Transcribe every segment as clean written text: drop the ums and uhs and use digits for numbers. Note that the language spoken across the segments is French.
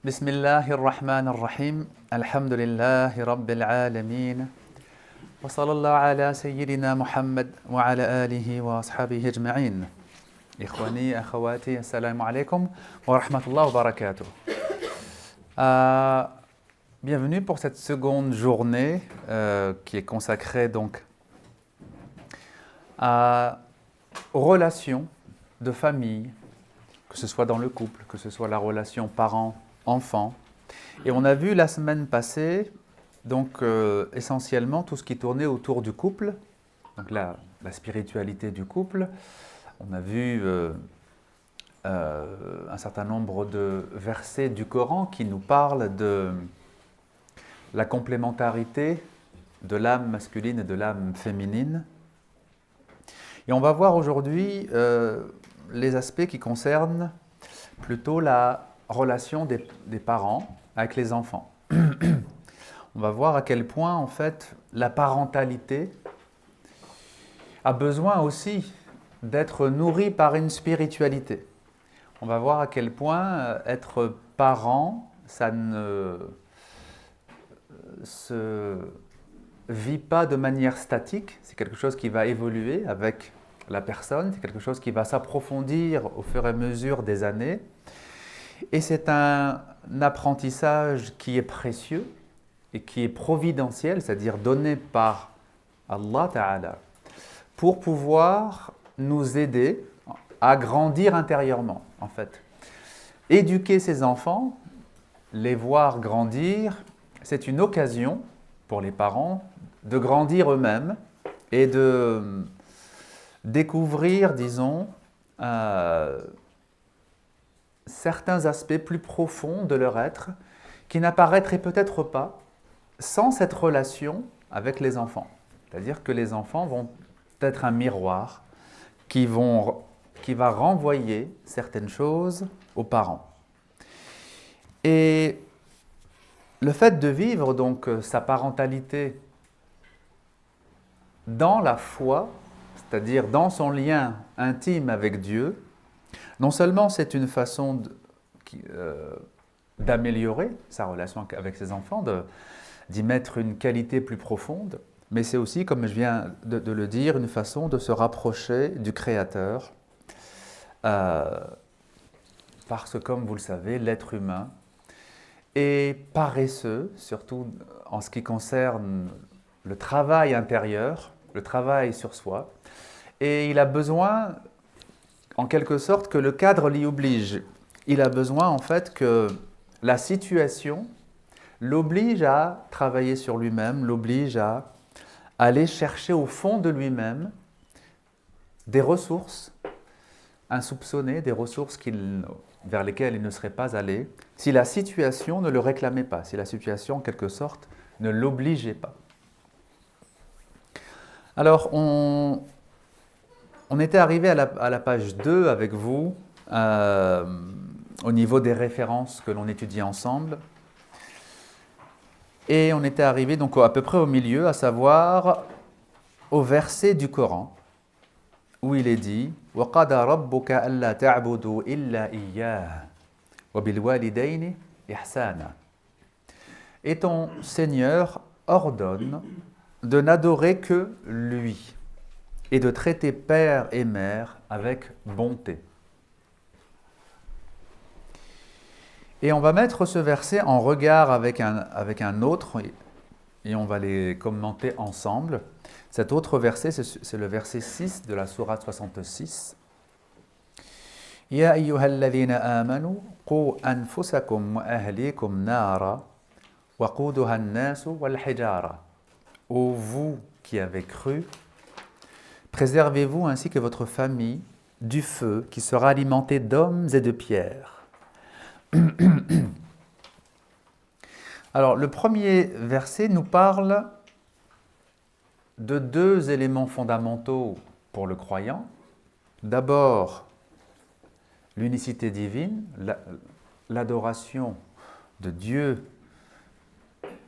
بسم الله الرحمن الرحيم الحمد لله رب العالمين وصلى الله على سيدنا محمد وعلى آله وأصحابه أجمعين إخواني أخواتي السلام عليكم ورحمة الله وبركاته. Bienvenue pour cette seconde journée qui est consacrée donc aux relations de famille, que ce soit dans le couple, que ce soit la relation parent-enfant. Et on a vu la semaine passée donc essentiellement tout ce qui tournait autour du couple, donc la spiritualité du couple. On a vu un certain nombre de versets du Coran qui nous parlent de la complémentarité de l'âme masculine et de l'âme féminine. Et on va voir aujourd'hui les aspects qui concernent plutôt la relation des parents avec les enfants. On va voir à quel point en fait la parentalité a besoin aussi d'être nourrie par une spiritualité. On va voir à quel point être parent, ça ne se vit pas de manière statique, c'est quelque chose qui va évoluer avec la personne, c'est quelque chose qui va s'approfondir au fur et à mesure des années. Et c'est un apprentissage qui est précieux et qui est providentiel, c'est-à-dire donné par Allah Ta'ala, pour pouvoir nous aider à grandir intérieurement, en fait. Éduquer ses enfants, les voir grandir, c'est une occasion pour les parents de grandir eux-mêmes et de découvrir, disons, certains aspects plus profonds de leur être qui n'apparaîtraient peut-être pas sans cette relation avec les enfants. C'est-à-dire que les enfants vont être un miroir qui va renvoyer certaines choses aux parents. Et le fait de vivre donc sa parentalité dans la foi, c'est-à-dire dans son lien intime avec Dieu, non seulement c'est une façon d'améliorer sa relation avec ses enfants, d'y mettre une qualité plus profonde, mais c'est aussi, comme je viens de le dire, une façon de se rapprocher du Créateur, parce que, comme vous le savez, l'être humain est paresseux, surtout en ce qui concerne le travail intérieur, le travail sur soi, et il a besoin, en quelque sorte, que le cadre l'y oblige. Il a besoin, en fait, que la situation l'oblige à travailler sur lui-même, l'oblige à aller chercher au fond de lui-même des ressources insoupçonnées, des ressources vers lesquelles il ne serait pas allé si la situation ne le réclamait pas, si la situation, en quelque sorte, ne l'obligeait pas. Alors, on était arrivé à la page 2 avec vous, au niveau des références que l'on étudie ensemble. Et on était arrivé donc à peu près au milieu, à savoir au verset du Coran, où il est dit « وَقَضَى رَبُّكَ أَلَّا تَعْبُدُوا إِلَّا إِيَّاهُ وَبِالْوَالِدَيْنِ إِحْسَانًا » Et ton Seigneur ordonne de n'adorer que lui et de traiter père et mère avec bonté. Et on va mettre ce verset en regard avec un autre, et on va les commenter ensemble. Cet autre verset, c'est le verset 6 de la sourate 66. « Ya ayyuhalladhina amanu, qu anfusakum wa ahlikum nara, wa quduha an-nasu wal hijara. » Ô vous qui avez cru, préservez-vous ainsi que votre famille du feu qui sera alimenté d'hommes et de pierres. Alors, le premier verset nous parle de deux éléments fondamentaux pour le croyant. D'abord, l'unicité divine, l'adoration de Dieu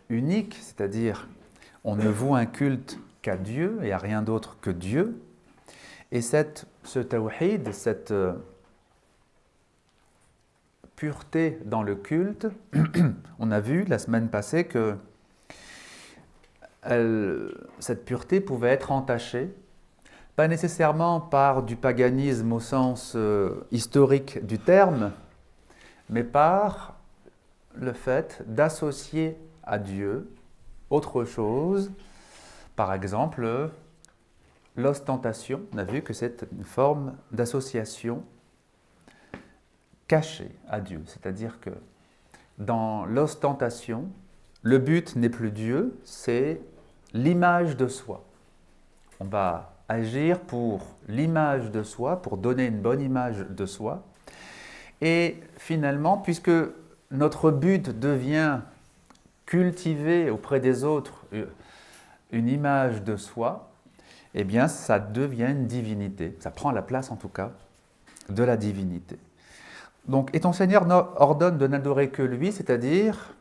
unique, c'est-à-dire on ne voue un culte qu'à Dieu et à rien d'autre que Dieu. Et ce tawhid, cette pureté dans le culte, on a vu la semaine passée que cette pureté pouvait être entachée, pas nécessairement par du paganisme au sens historique du terme, mais par le fait d'associer à Dieu autre chose, par exemple l'ostentation. On a vu que c'est une forme d'association cachée à Dieu, c'est-à-dire que dans l'ostentation, le but n'est plus Dieu, c'est l'image de soi. On va agir pour l'image de soi, pour donner une bonne image de soi. Et finalement, puisque notre but devient cultiver auprès des autres une image de soi, eh bien, ça devient une divinité. Ça prend la place, en tout cas, de la divinité. Donc, et ton Seigneur ordonne de n'adorer que lui, c'est-à-dire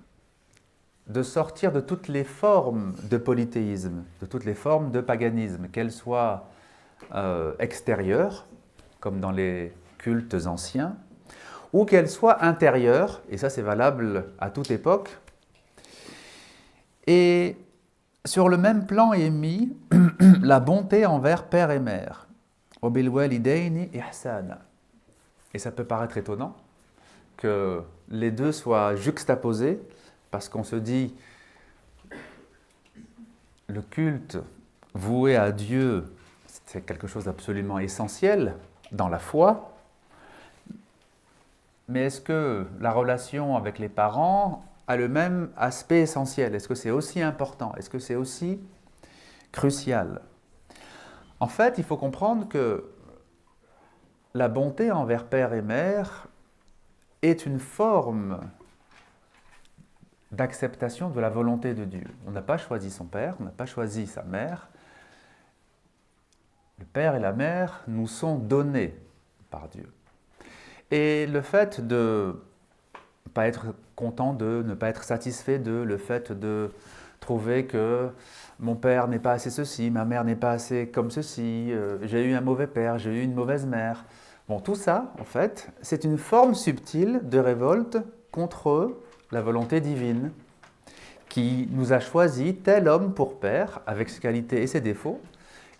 de sortir de toutes les formes de polythéisme, de toutes les formes de paganisme, qu'elles soient extérieures, comme dans les cultes anciens, ou qu'elles soient intérieures, et ça c'est valable à toute époque. Et sur le même plan est mis la bonté envers père et mère. Obil walidaini ihsana. Et ça peut paraître étonnant que les deux soient juxtaposés, parce qu'on se dit le culte voué à Dieu, c'est quelque chose d'absolument essentiel dans la foi. Mais est-ce que la relation avec les parents a le même aspect essentiel? Est-ce que c'est aussi important? Est-ce que c'est aussi crucial? En fait, il faut comprendre que la bonté envers père et mère est une forme d'acceptation de la volonté de Dieu. On n'a pas choisi son père, on n'a pas choisi sa mère. Le père et la mère nous sont donnés par Dieu. Et le fait de ne pas être content de, ne pas être satisfait de, le fait de trouver que mon père n'est pas assez ceci, ma mère n'est pas assez comme ceci, j'ai eu un mauvais père, j'ai eu une mauvaise mère. Bon, tout ça, en fait, c'est une forme subtile de révolte contre la volonté divine, qui nous a choisi tel homme pour père avec ses qualités et ses défauts,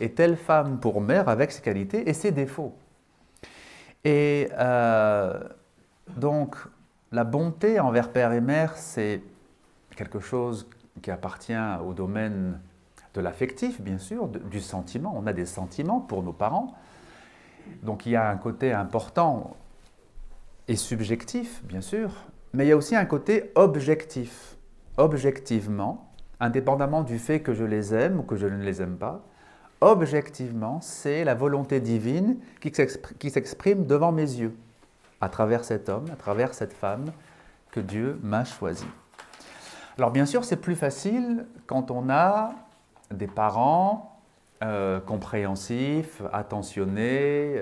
et telle femme pour mère avec ses qualités et ses défauts. Et donc, la bonté envers père et mère, c'est quelque chose qui appartient au domaine de l'affectif, bien sûr, du sentiment. On a des sentiments pour nos parents. Donc, il y a un côté important et subjectif, bien sûr, mais il y a aussi un côté objectif. Objectivement, indépendamment du fait que je les aime ou que je ne les aime pas, objectivement, c'est la volonté divine qui s'exprime devant mes yeux, à travers cet homme, à travers cette femme que Dieu m'a choisi. Alors bien sûr, c'est plus facile quand on a des parents compréhensifs, attentionnés,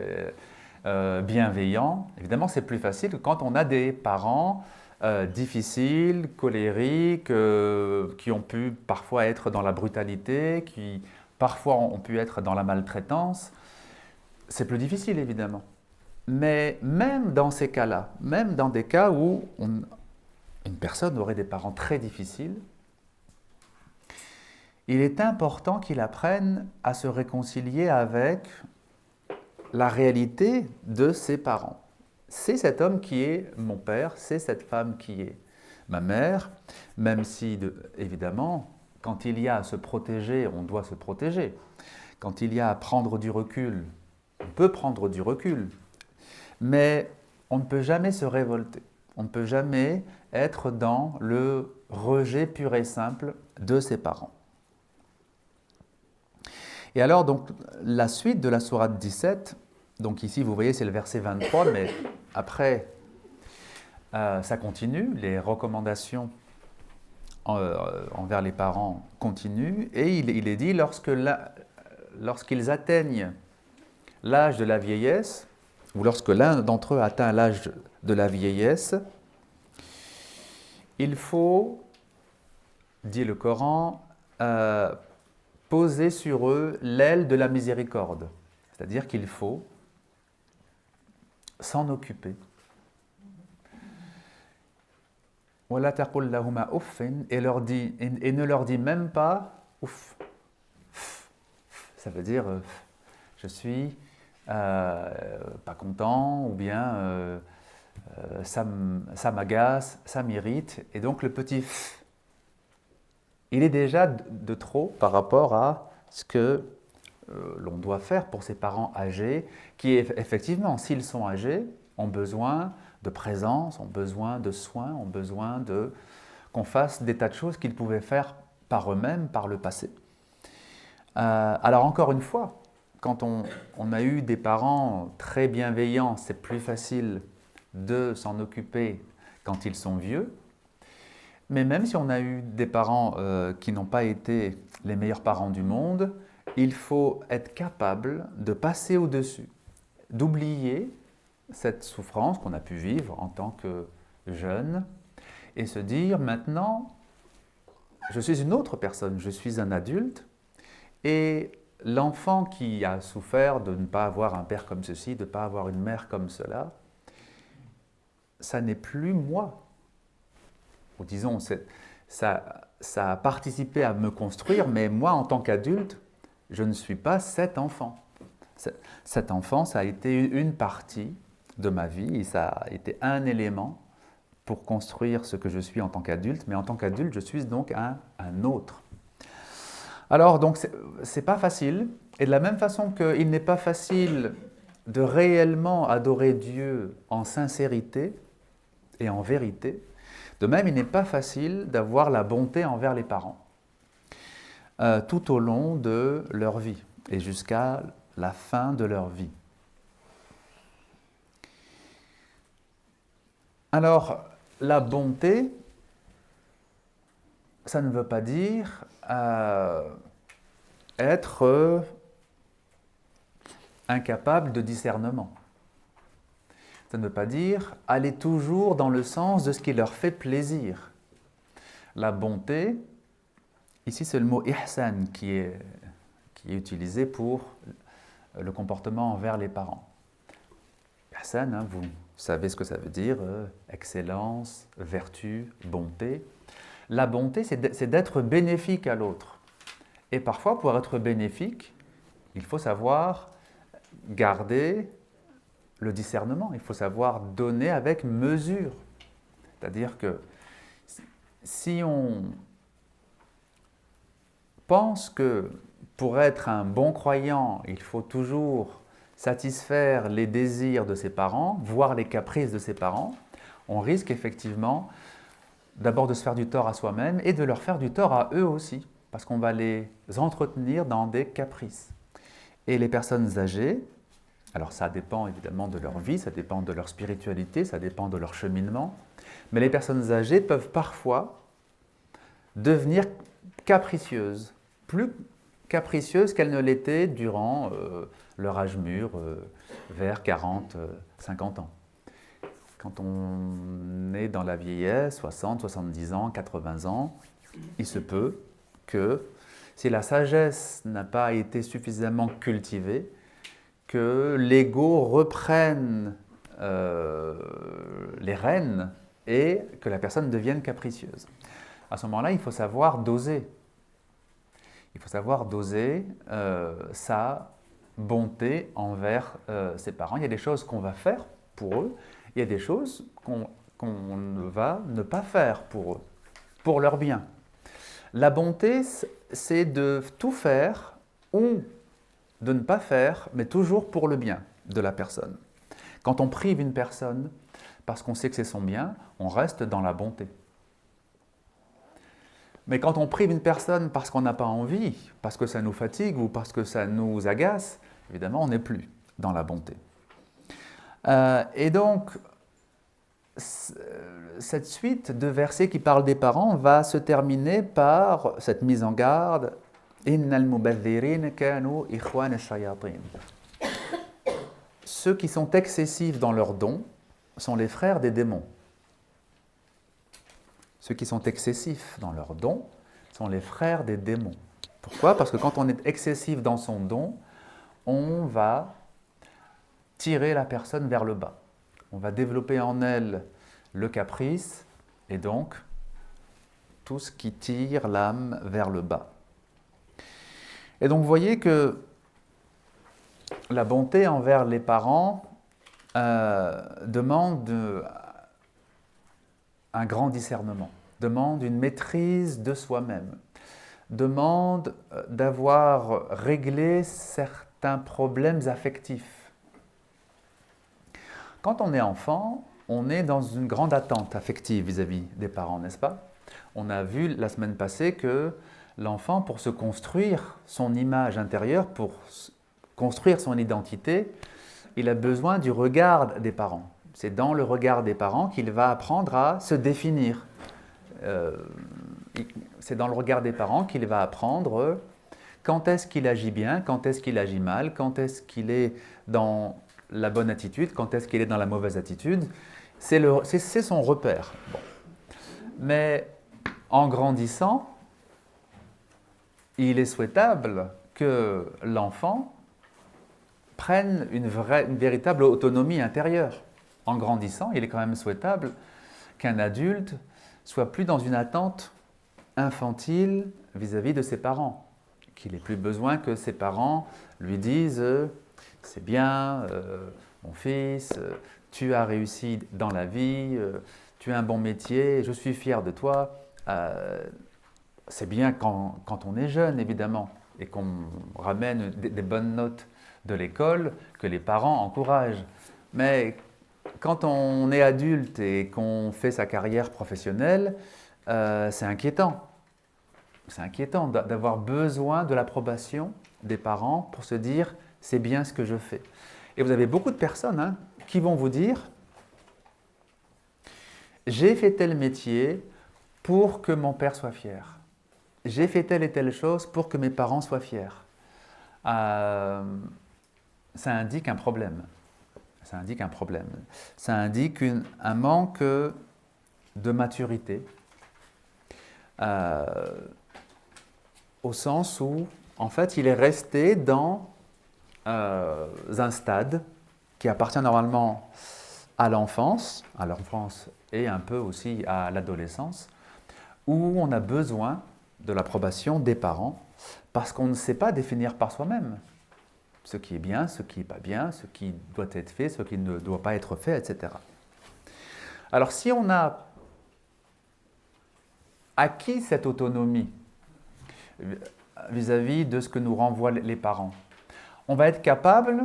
bienveillants. Évidemment, c'est plus facile que quand on a des parents difficiles, colériques, qui ont pu parfois être dans la brutalité, qui parfois ont pu être dans la maltraitance. C'est plus difficile, évidemment. Mais même dans ces cas-là, même dans des cas où une personne aurait des parents très difficiles, il est important qu'il apprenne à se réconcilier avec la réalité de ses parents. C'est cet homme qui est mon père, c'est cette femme qui est ma mère, même si, évidemment, quand il y a à se protéger, on doit se protéger. Quand il y a à prendre du recul, on peut prendre du recul. Mais on ne peut jamais se révolter. On ne peut jamais être dans le rejet pur et simple de ses parents. Et alors, donc, la suite de la sourate 17, donc ici, vous voyez, c'est le verset 23, mais après, ça continue, les recommandations envers les parents continuent, et il est dit, lorsqu'ils atteignent l'âge de la vieillesse, ou lorsque l'un d'entre eux atteint l'âge de la vieillesse, il faut, dit le Coran, poser sur eux l'aile de la miséricorde. C'est-à-dire qu'il faut s'en occuper. وَلَا تَقُلْ لَهُمَا أُفٍّ et ne leur dit même pas ouf. Ça veut dire je suis pas content ou bien ça m'agace, ça m'irrite. Et donc le petit il est déjà de trop par rapport à ce que l'on doit faire pour ces parents âgés qui, effectivement, s'ils sont âgés, ont besoin de présence, ont besoin de soins, ont besoin qu'on fasse des tas de choses qu'ils pouvaient faire par eux-mêmes par le passé. Alors encore une fois, quand on a eu des parents très bienveillants, c'est plus facile de s'en occuper quand ils sont vieux. Mais même si on a eu des parents qui n'ont pas été les meilleurs parents du monde, il faut être capable de passer au-dessus, d'oublier cette souffrance qu'on a pu vivre en tant que jeune et se dire maintenant, je suis une autre personne, je suis un adulte et l'enfant qui a souffert de ne pas avoir un père comme ceci, de ne pas avoir une mère comme cela, ça n'est plus moi. Ou disons, ça a participé à me construire, mais moi en tant qu'adulte, je ne suis pas cet enfant. Cet enfant, ça a été une partie de ma vie et ça a été un élément pour construire ce que je suis en tant qu'adulte, mais en tant qu'adulte, je suis donc un autre. Alors, donc, c'est pas facile, et de la même façon qu'il n'est pas facile de réellement adorer Dieu en sincérité et en vérité, de même, il n'est pas facile d'avoir la bonté envers les parents tout au long de leur vie et jusqu'à la fin de leur vie. Alors, la bonté, ça ne veut pas dire être incapable de discernement. Ça ne veut pas dire aller toujours dans le sens de ce qui leur fait plaisir. La bonté, ici c'est le mot ihsan qui est utilisé pour le comportement envers les parents. Ihsan, hein, vous savez ce que ça veut dire, excellence, vertu, bonté. La bonté, c'est d'être bénéfique à l'autre. Et parfois, pour être bénéfique, il faut savoir garder le discernement, il faut savoir donner avec mesure. C'est-à-dire que si on pense que pour être un bon croyant, il faut toujours satisfaire les désirs de ses parents, voire les caprices de ses parents, on risque effectivement d'abord de se faire du tort à soi-même et de leur faire du tort à eux aussi, parce qu'on va les entretenir dans des caprices. Et les personnes âgées, alors ça dépend évidemment de leur vie, ça dépend de leur spiritualité, ça dépend de leur cheminement, mais les personnes âgées peuvent parfois devenir capricieuses, plus capricieuses qu'elles ne l'étaient durant leur âge mûr, vers 40, 50 ans. Quand on est dans la vieillesse, 60, 70 ans, 80 ans, il se peut que si la sagesse n'a pas été suffisamment cultivée, que l'ego reprenne les rênes et que la personne devienne capricieuse. À ce moment-là, il faut savoir doser. Il faut savoir doser sa bonté envers ses parents. Il y a des choses qu'on va faire pour eux, il y a des choses qu'on va ne pas faire pour eux, pour leur bien. La bonté, c'est de tout faire ou de ne pas faire, mais toujours pour le bien de la personne. Quand on prive une personne parce qu'on sait que c'est son bien, on reste dans la bonté. Mais quand on prive une personne parce qu'on n'a pas envie, parce que ça nous fatigue ou parce que ça nous agace, évidemment, on n'est plus dans la bonté. Et donc, cette suite de versets qui parlent des parents va se terminer par cette mise en garde. Ceux qui sont excessifs dans leurs dons sont les frères des démons. Ceux qui sont excessifs dans leurs dons sont les frères des démons. Pourquoi ? Parce que quand on est excessif dans son don, on va tirer la personne vers le bas. On va développer en elle le caprice et donc tout ce qui tire l'âme vers le bas. Et donc vous voyez que la bonté envers les parents demande un grand discernement, demande une maîtrise de soi-même, demande d'avoir réglé certains problèmes affectifs. Quand on est enfant, on est dans une grande attente affective vis-à-vis des parents, n'est-ce pas? On a vu la semaine passée que l'enfant, pour se construire son image intérieure, pour construire son identité, il a besoin du regard des parents. C'est dans le regard des parents qu'il va apprendre à se définir. C'est dans le regard des parents qu'il va apprendre quand est-ce qu'il agit bien, quand est-ce qu'il agit mal, quand est-ce qu'il est dans la bonne attitude, quand est-ce qu'il est dans la mauvaise attitude. C'est son repère. Bon. Mais en grandissant, il est souhaitable que l'enfant prenne une véritable autonomie intérieure. En grandissant, il est quand même souhaitable qu'un adulte soit plus dans une attente infantile vis-à-vis de ses parents, qu'il n'ait plus besoin que ses parents lui disent « c'est bien, mon fils, tu as réussi dans la vie, tu as un bon métier, je suis fier de toi ». C'est bien quand on est jeune, évidemment, et qu'on ramène des bonnes notes de l'école, que les parents encouragent. Mais quand on est adulte et qu'on fait sa carrière professionnelle, c'est inquiétant. C'est inquiétant d'avoir besoin de l'approbation des parents pour se dire « c'est bien ce que je fais ». Et vous avez beaucoup de personnes qui vont vous dire « j'ai fait tel métier pour que mon père soit fier. J'ai fait telle et telle chose pour que mes parents soient fiers. » Ça indique un problème. Ça indique un problème. Ça indique un manque de maturité, au sens où, en fait, il est resté dans un stade qui appartient normalement à l'enfance et un peu aussi à l'adolescence, où on a besoin de l'approbation des parents parce qu'on ne sait pas définir par soi-même ce qui est bien, ce qui n'est pas bien, ce qui doit être fait, ce qui ne doit pas être fait, etc. Alors si on a acquis cette autonomie vis-à-vis de ce que nous renvoient les parents, on va être capable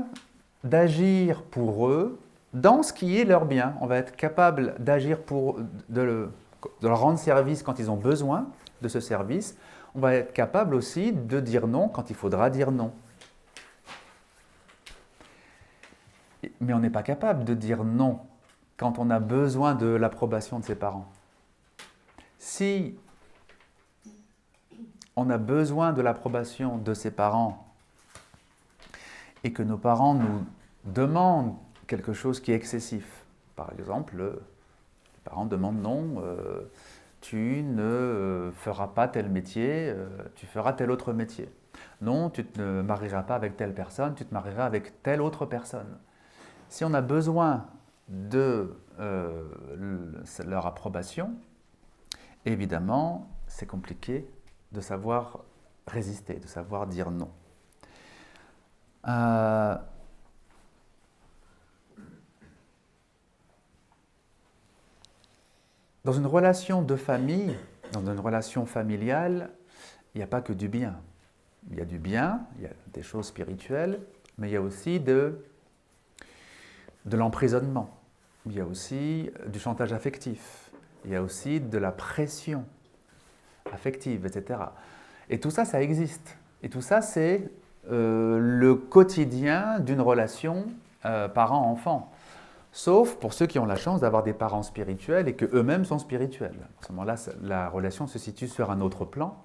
d'agir pour eux dans ce qui est leur bien. On va être capable d'agir de leur rendre service quand ils ont besoin de ce service. On va être capable aussi de dire non quand il faudra dire non. Mais on n'est pas capable de dire non quand on a besoin de l'approbation de ses parents. Si on a besoin de l'approbation de ses parents et que nos parents nous demandent quelque chose qui est excessif, par exemple, les parents demandent non, tu ne feras pas tel métier, tu feras tel autre métier. Non, tu ne te marieras pas avec telle personne, tu te marieras avec telle autre personne. Si on a besoin de leur approbation, évidemment, c'est compliqué de savoir résister, de savoir dire non. Dans une relation de famille, dans une relation familiale, il n'y a pas que du bien. Il y a du bien, il y a des choses spirituelles, mais il y a aussi de l'emprisonnement. Il y a aussi du chantage affectif. Il y a aussi de la pression affective, etc. Et tout ça, ça existe. Et tout ça, c'est le quotidien d'une relation parent-enfant. Sauf pour ceux qui ont la chance d'avoir des parents spirituels et qu'eux-mêmes sont spirituels. À ce moment-là, la relation se situe sur un autre plan.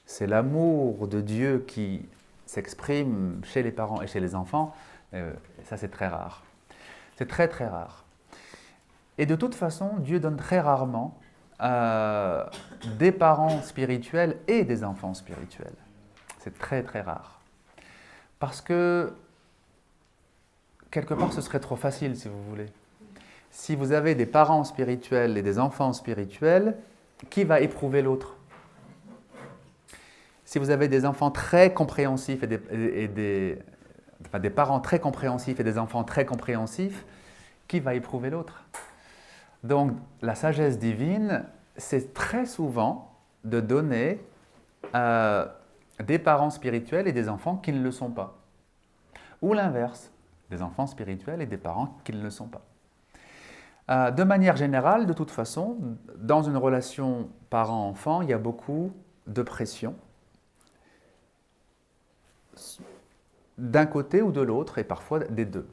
C'est l'amour de Dieu qui s'exprime chez les parents et chez les enfants. Ça, c'est très rare. C'est très, très rare. Et de toute façon, Dieu donne très rarement des parents spirituels et des enfants spirituels. C'est très, très rare. Parce que, quelque part, ce serait trop facile, si vous voulez. Si vous avez des parents spirituels et des enfants spirituels, qui va éprouver l'autre? Si vous avez des enfants très compréhensifs enfin, des parents très compréhensifs et des enfants très compréhensifs, qui va éprouver l'autre? Donc, la sagesse divine, c'est très souvent de donner des parents spirituels et des enfants qui ne le sont pas. Ou l'inverse, des enfants spirituels et des parents qui ne le sont pas. De manière générale, de toute façon, dans une relation parent-enfant, il y a beaucoup de pression d'un côté ou de l'autre, et parfois des deux.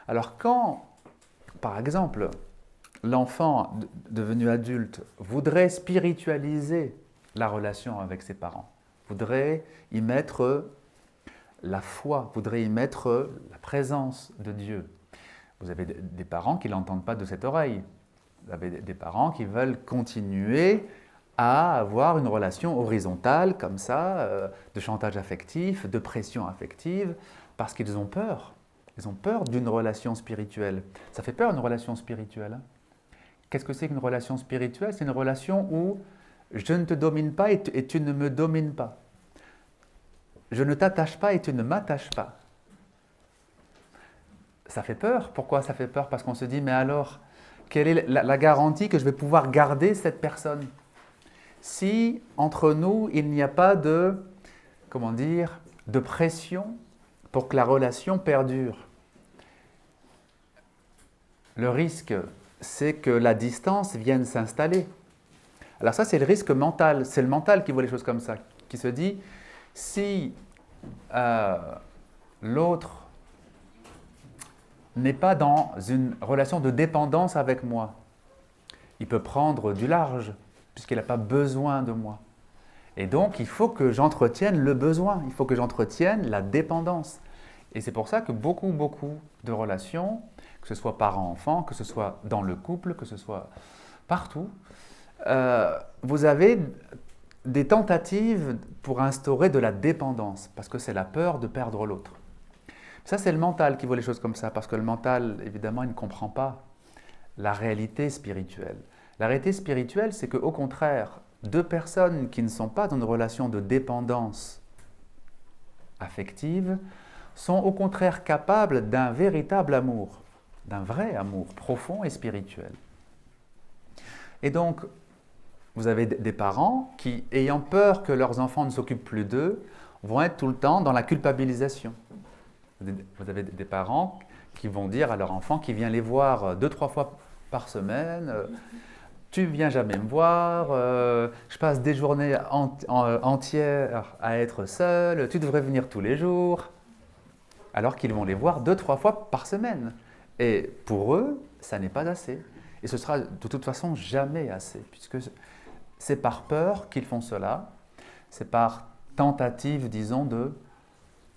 Alors quand, par exemple, l'enfant devenu adulte voudrait spiritualiser la relation avec ses parents, voudrait y mettre la foi, voudrait y mettre la présence de Dieu. Vous avez des parents qui ne l'entendent pas de cette oreille. Vous avez des parents qui veulent continuer à avoir une relation horizontale, comme ça, de chantage affectif, de pression affective, parce qu'ils ont peur. Ils ont peur d'une relation spirituelle. Ça fait peur, une relation spirituelle, hein. Qu'est-ce que c'est qu'une relation spirituelle? C'est une relation où je ne te domine pas et tu ne me domines pas. Je ne t'attache pas et tu ne m'attaches pas. Ça fait peur. Pourquoi ça fait peur? Parce qu'on se dit, mais alors, quelle est la garantie que je vais pouvoir garder cette personne? Si entre nous, il n'y a pas de, comment dire, de pression pour que la relation perdure. Le risque, c'est que la distance vienne s'installer. Alors ça, c'est le risque mental. C'est le mental qui voit les choses comme ça, qui se dit, si l'autre n'est pas dans une relation de dépendance avec moi, il peut prendre du large, puisqu'il n'a pas besoin de moi. Et donc, il faut que j'entretienne le besoin, il faut que j'entretienne la dépendance. Et c'est pour ça que beaucoup de relations, que ce soit parents-enfants, que ce soit dans le couple, que ce soit partout, vous avez des tentatives pour instaurer de la dépendance, parce que c'est la peur de perdre l'autre. Ça, c'est le mental qui voit les choses comme ça, parce que le mental, évidemment, il ne comprend pas la réalité spirituelle. La réalité spirituelle, c'est qu'au contraire, deux personnes qui ne sont pas dans une relation de dépendance affective sont au contraire capables d'un véritable amour, d'un vrai amour profond et spirituel. Et donc, vous avez des parents qui, ayant peur que leurs enfants ne s'occupent plus d'eux, vont être tout le temps dans la culpabilisation. Vous avez des parents qui vont dire à leur enfant qui vient les voir 2-3 fois par semaine, tu ne viens jamais me voir, je passe des journées entières à être seul, tu devrais venir tous les jours. Alors qu'ils vont les voir 2-3 fois par semaine. Et pour eux, ça n'est pas assez. Et ce sera de toute façon jamais assez, puisque c'est par peur qu'ils font cela, c'est par tentative, disons,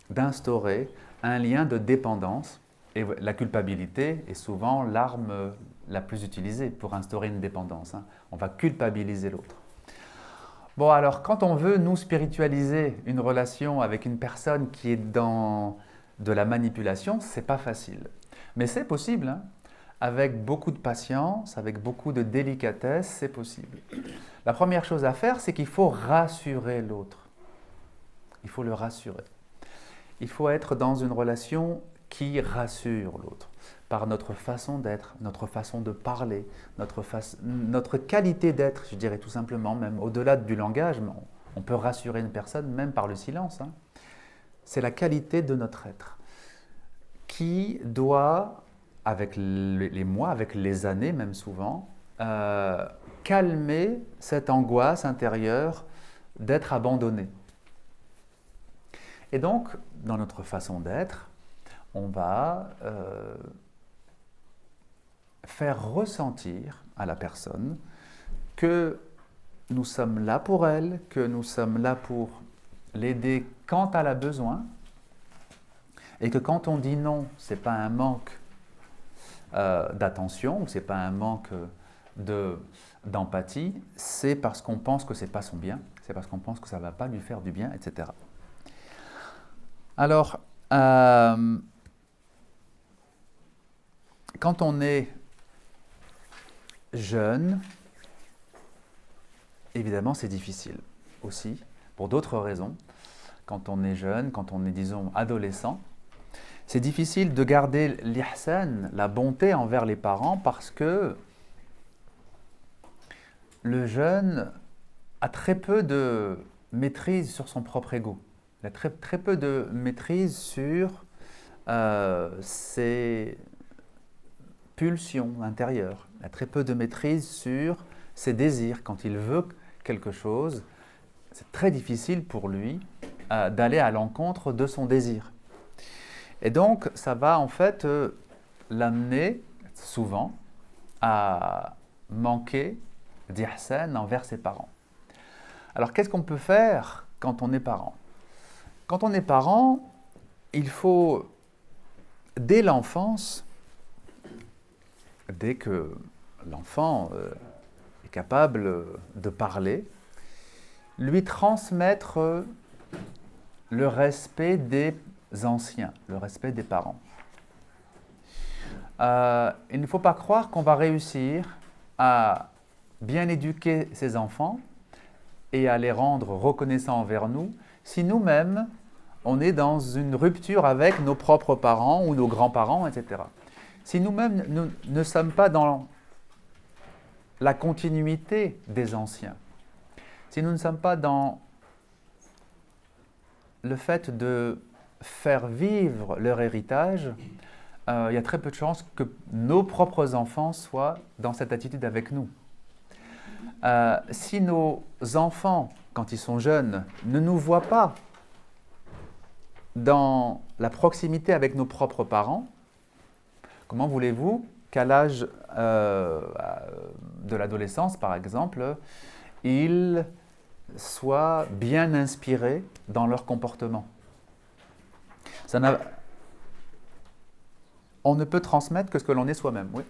d'instaurer un lien de dépendance. Et la culpabilité est souvent l'arme la plus utilisée pour instaurer une dépendance, hein. On va culpabiliser l'autre. Bon, alors, quand on veut, nous, spiritualiser une relation avec une personne qui est dans de la manipulation, c'est pas facile. Mais c'est possible, hein. Avec beaucoup de patience, avec beaucoup de délicatesse, c'est possible. La première chose à faire, c'est qu'il faut rassurer l'autre. Il faut le rassurer. Il faut être dans une relation qui rassure l'autre, par notre façon d'être, notre façon de parler, notre qualité d'être, je dirais tout simplement, même au-delà du langage, on peut rassurer une personne même par le silence, hein. C'est la qualité de notre être qui doit, avec les mois, avec les années même souvent, calmer cette angoisse intérieure d'être abandonné. Et donc, dans notre façon d'être, on va faire ressentir à la personne que nous sommes là pour elle, que nous sommes là pour l'aider quand elle a besoin, et que quand on dit non, ce n'est pas un manque d'attention, ou ce n'est pas un manque d'empathie, c'est parce qu'on pense que ce n'est pas son bien, c'est parce qu'on pense que ça ne va pas lui faire du bien, etc. Alors, quand on est jeune, évidemment, c'est difficile aussi, pour d'autres raisons. Quand on est jeune, quand on est, disons, adolescent, c'est difficile de garder l'ihsan, la bonté envers les parents, parce que le jeune a très peu de maîtrise sur son propre ego. Il a très peu de maîtrise sur ses pulsions intérieures. Il a très peu de maîtrise sur ses désirs. Quand il veut quelque chose, c'est très difficile pour lui d'aller à l'encontre de son désir. Et donc, ça va en fait l'amener souvent à manquer d'ihsan envers ses parents. Alors, qu'est-ce qu'on peut faire quand on est parent? Quand on est parent, il faut, dès l'enfance, dès que l'enfant est capable de parler, lui transmettre le respect des anciens, le respect des parents. Il ne faut pas croire qu'on va réussir à bien éduquer ses enfants et à les rendre reconnaissants envers nous si nous-mêmes, on est dans une rupture avec nos propres parents ou nos grands-parents, etc. Si nous-mêmes, nous ne sommes pas dans la continuité des anciens, si nous ne sommes pas dans le fait de faire vivre leur héritage, il y a très peu de chances que nos propres enfants soient dans cette attitude avec nous. Si nos enfants, quand ils sont jeunes, ne nous voient pas dans la proximité avec nos propres parents, comment voulez-vous qu'à l'âge de l'adolescence, par exemple, ils soient bien inspirés dans leur comportement? On ne peut transmettre que ce que l'on est soi-même. Oui.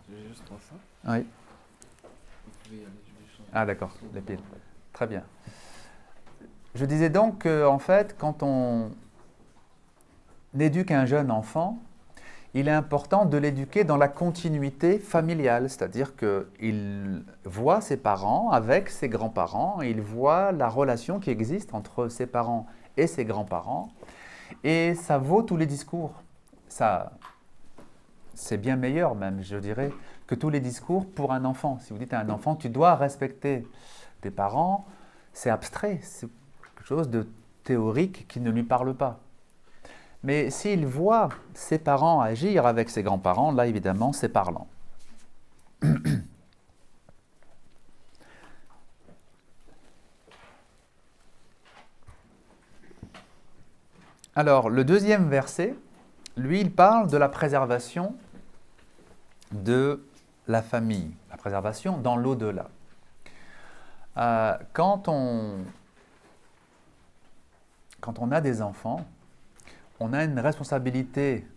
J'ai juste pour ça. Oui. Vous pouvez y aller, je vais changer. Ah d'accord, les piles. Très bien. Je disais donc qu'en fait, quand on éduque un jeune enfant, il est important de l'éduquer dans la continuité familiale, c'est-à-dire qu'il voit ses parents avec ses grands-parents, il voit la relation qui existe entre ses parents et ses grands-parents, et ça vaut tous les discours. Ça, c'est bien meilleur même, je dirais, que tous les discours pour un enfant. Si vous dites à un enfant, tu dois respecter tes parents, c'est abstrait, c'est quelque chose de théorique qui ne lui parle pas. Mais s'il voit ses parents agir avec ses grands-parents, là évidemment c'est parlant. Alors le deuxième verset, lui il parle de la préservation de la famille, la préservation dans l'au-delà. Quand on a des enfants, on a une responsabilité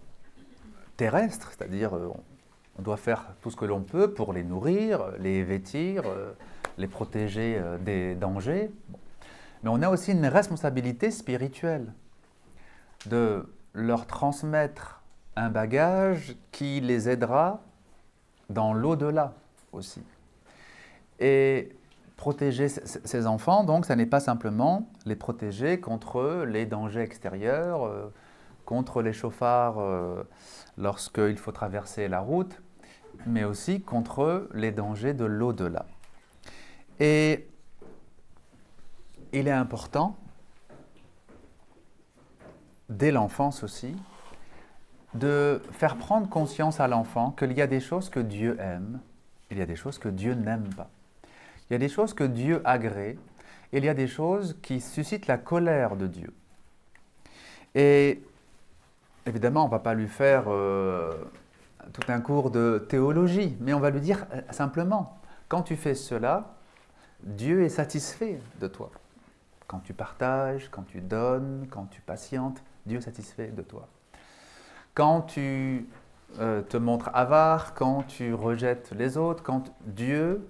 terrestre, c'est-à-dire on doit faire tout ce que l'on peut pour les nourrir, les vêtir, les protéger des dangers. Mais on a aussi une responsabilité spirituelle de leur transmettre un bagage qui les aidera dans l'au-delà aussi. Et protéger ces enfants, donc, ça n'est pas simplement les protéger contre les dangers extérieurs, contre les chauffards lorsqu'il faut traverser la route, mais aussi contre les dangers de l'au-delà. Et il est important, dès l'enfance aussi, de faire prendre conscience à l'enfant qu'il y a des choses que Dieu aime, il y a des choses que Dieu n'aime pas. Il y a des choses que Dieu agrée, et il y a des choses qui suscitent la colère de Dieu. Et évidemment, on ne va pas lui faire tout un cours de théologie, mais on va lui dire simplement, quand tu fais cela, Dieu est satisfait de toi. Quand tu partages, quand tu donnes, quand tu patientes, Dieu est satisfait de toi. Quand tu te montres avare, quand tu rejettes les autres, quand Dieu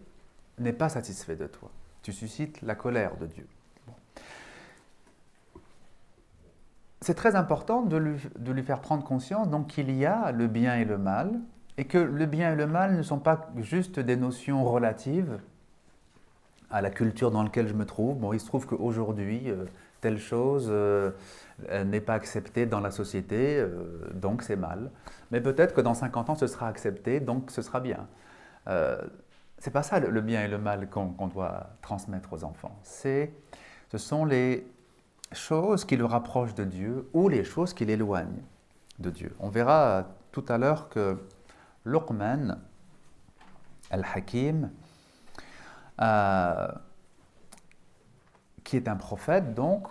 n'est pas satisfait de toi. Tu suscites la colère de Dieu. Bon. C'est très important de lui faire prendre conscience donc qu'il y a le bien et le mal, et que le bien et le mal ne sont pas juste des notions relatives à la culture dans laquelle je me trouve. Bon, il se trouve qu'aujourd'hui, telle chose n'est pas acceptée dans la société, donc c'est mal. Mais peut-être que dans 50 ans, ce sera accepté, donc ce sera bien. C'est pas ça le bien et le mal qu'on doit transmettre aux enfants. Ce sont les choses qui le rapprochent de Dieu ou les choses qui l'éloignent de Dieu. On verra tout à l'heure que Luqman al-Hakim, qui est un prophète, donc,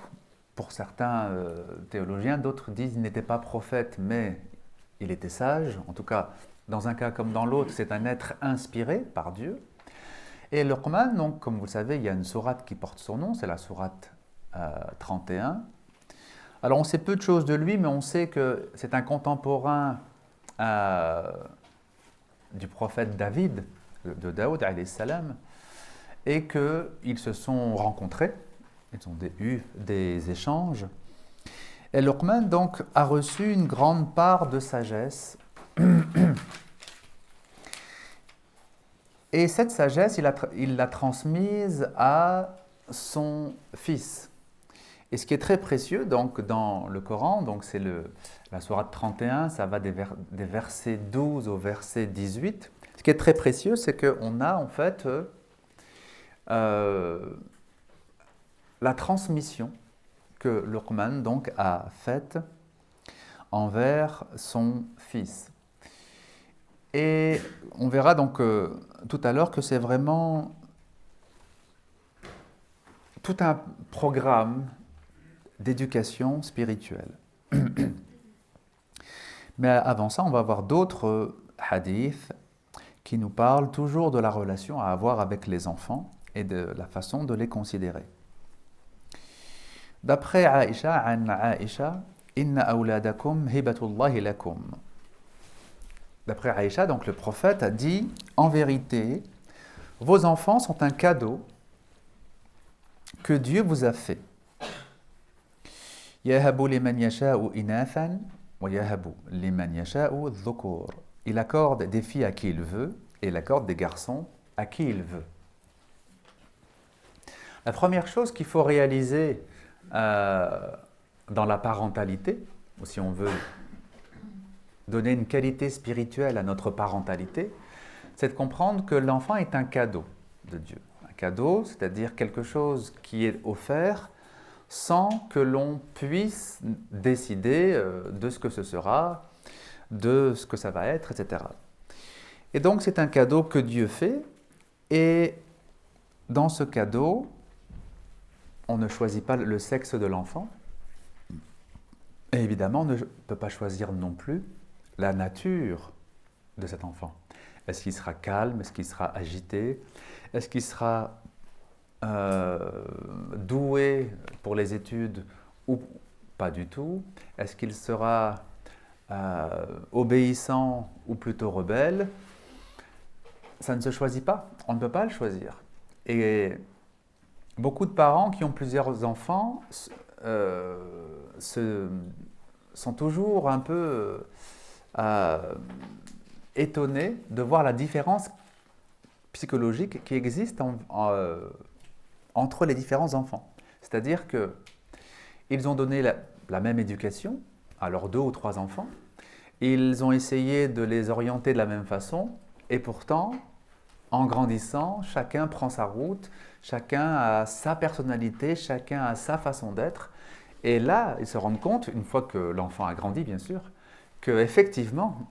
pour certains théologiens, d'autres disent qu'il n'était pas prophète, mais il était sage. En tout cas, dans un cas comme dans l'autre, c'est un être inspiré par Dieu. Et Luqman, donc, comme vous le savez, il y a une sourate qui porte son nom, c'est la sourate 31. Alors, on sait peu de choses de lui, mais on sait que c'est un contemporain du prophète David, de Daoud, alayhi salam, et qu'ils se sont rencontrés, ils ont eu des échanges. Et Luqman, donc, a reçu une grande part de sagesse. Et cette sagesse, il l'a transmise à son fils. Et ce qui est très précieux, donc, dans le Coran, donc c'est la sourate 31, ça va des versets 12 au verset 18. Ce qui est très précieux, c'est qu'on a en fait la transmission que Luqman donc a faite envers son fils. Et on verra donc tout à l'heure que c'est vraiment tout un programme d'éducation spirituelle. Mais avant ça, on va voir d'autres hadiths qui nous parlent toujours de la relation à avoir avec les enfants et de la façon de les considérer. D'après Aïcha, Inna awladakum hibatullahi lakum. D'après Aïcha, donc le prophète a dit, en vérité, vos enfants sont un cadeau que Dieu vous a fait. Yahabu liman yasha'u inathan wa yahabu liman yasha'u dhukur. Il accorde des filles à qui il veut et il accorde des garçons à qui il veut. La première chose qu'il faut réaliser dans la parentalité, ou si on veut donner une qualité spirituelle à notre parentalité, c'est de comprendre que l'enfant est un cadeau de Dieu. Un cadeau, c'est-à-dire quelque chose qui est offert sans que l'on puisse décider de ce que ce sera, de ce que ça va être, etc. Et donc c'est un cadeau que Dieu fait, et dans ce cadeau, on ne choisit pas le sexe de l'enfant, et évidemment on ne peut pas choisir non plus la nature de cet enfant. Est-ce qu'il sera calme? Est-ce qu'il sera agité? Est-ce qu'il sera doué pour les études ou pas du tout? Est-ce qu'il sera obéissant ou plutôt rebelle? Ça ne se choisit pas, on ne peut pas le choisir. Et beaucoup de parents qui ont plusieurs enfants sont toujours un peu étonnés de voir la différence psychologique qui existe entre les différents enfants. C'est-à-dire qu'ils ont donné la même éducation à leurs 2 ou 3 enfants, ils ont essayé de les orienter de la même façon, et pourtant, en grandissant, chacun prend sa route, chacun a sa personnalité, chacun a sa façon d'être. Et là, ils se rendent compte, une fois que l'enfant a grandi, bien sûr, qu'effectivement,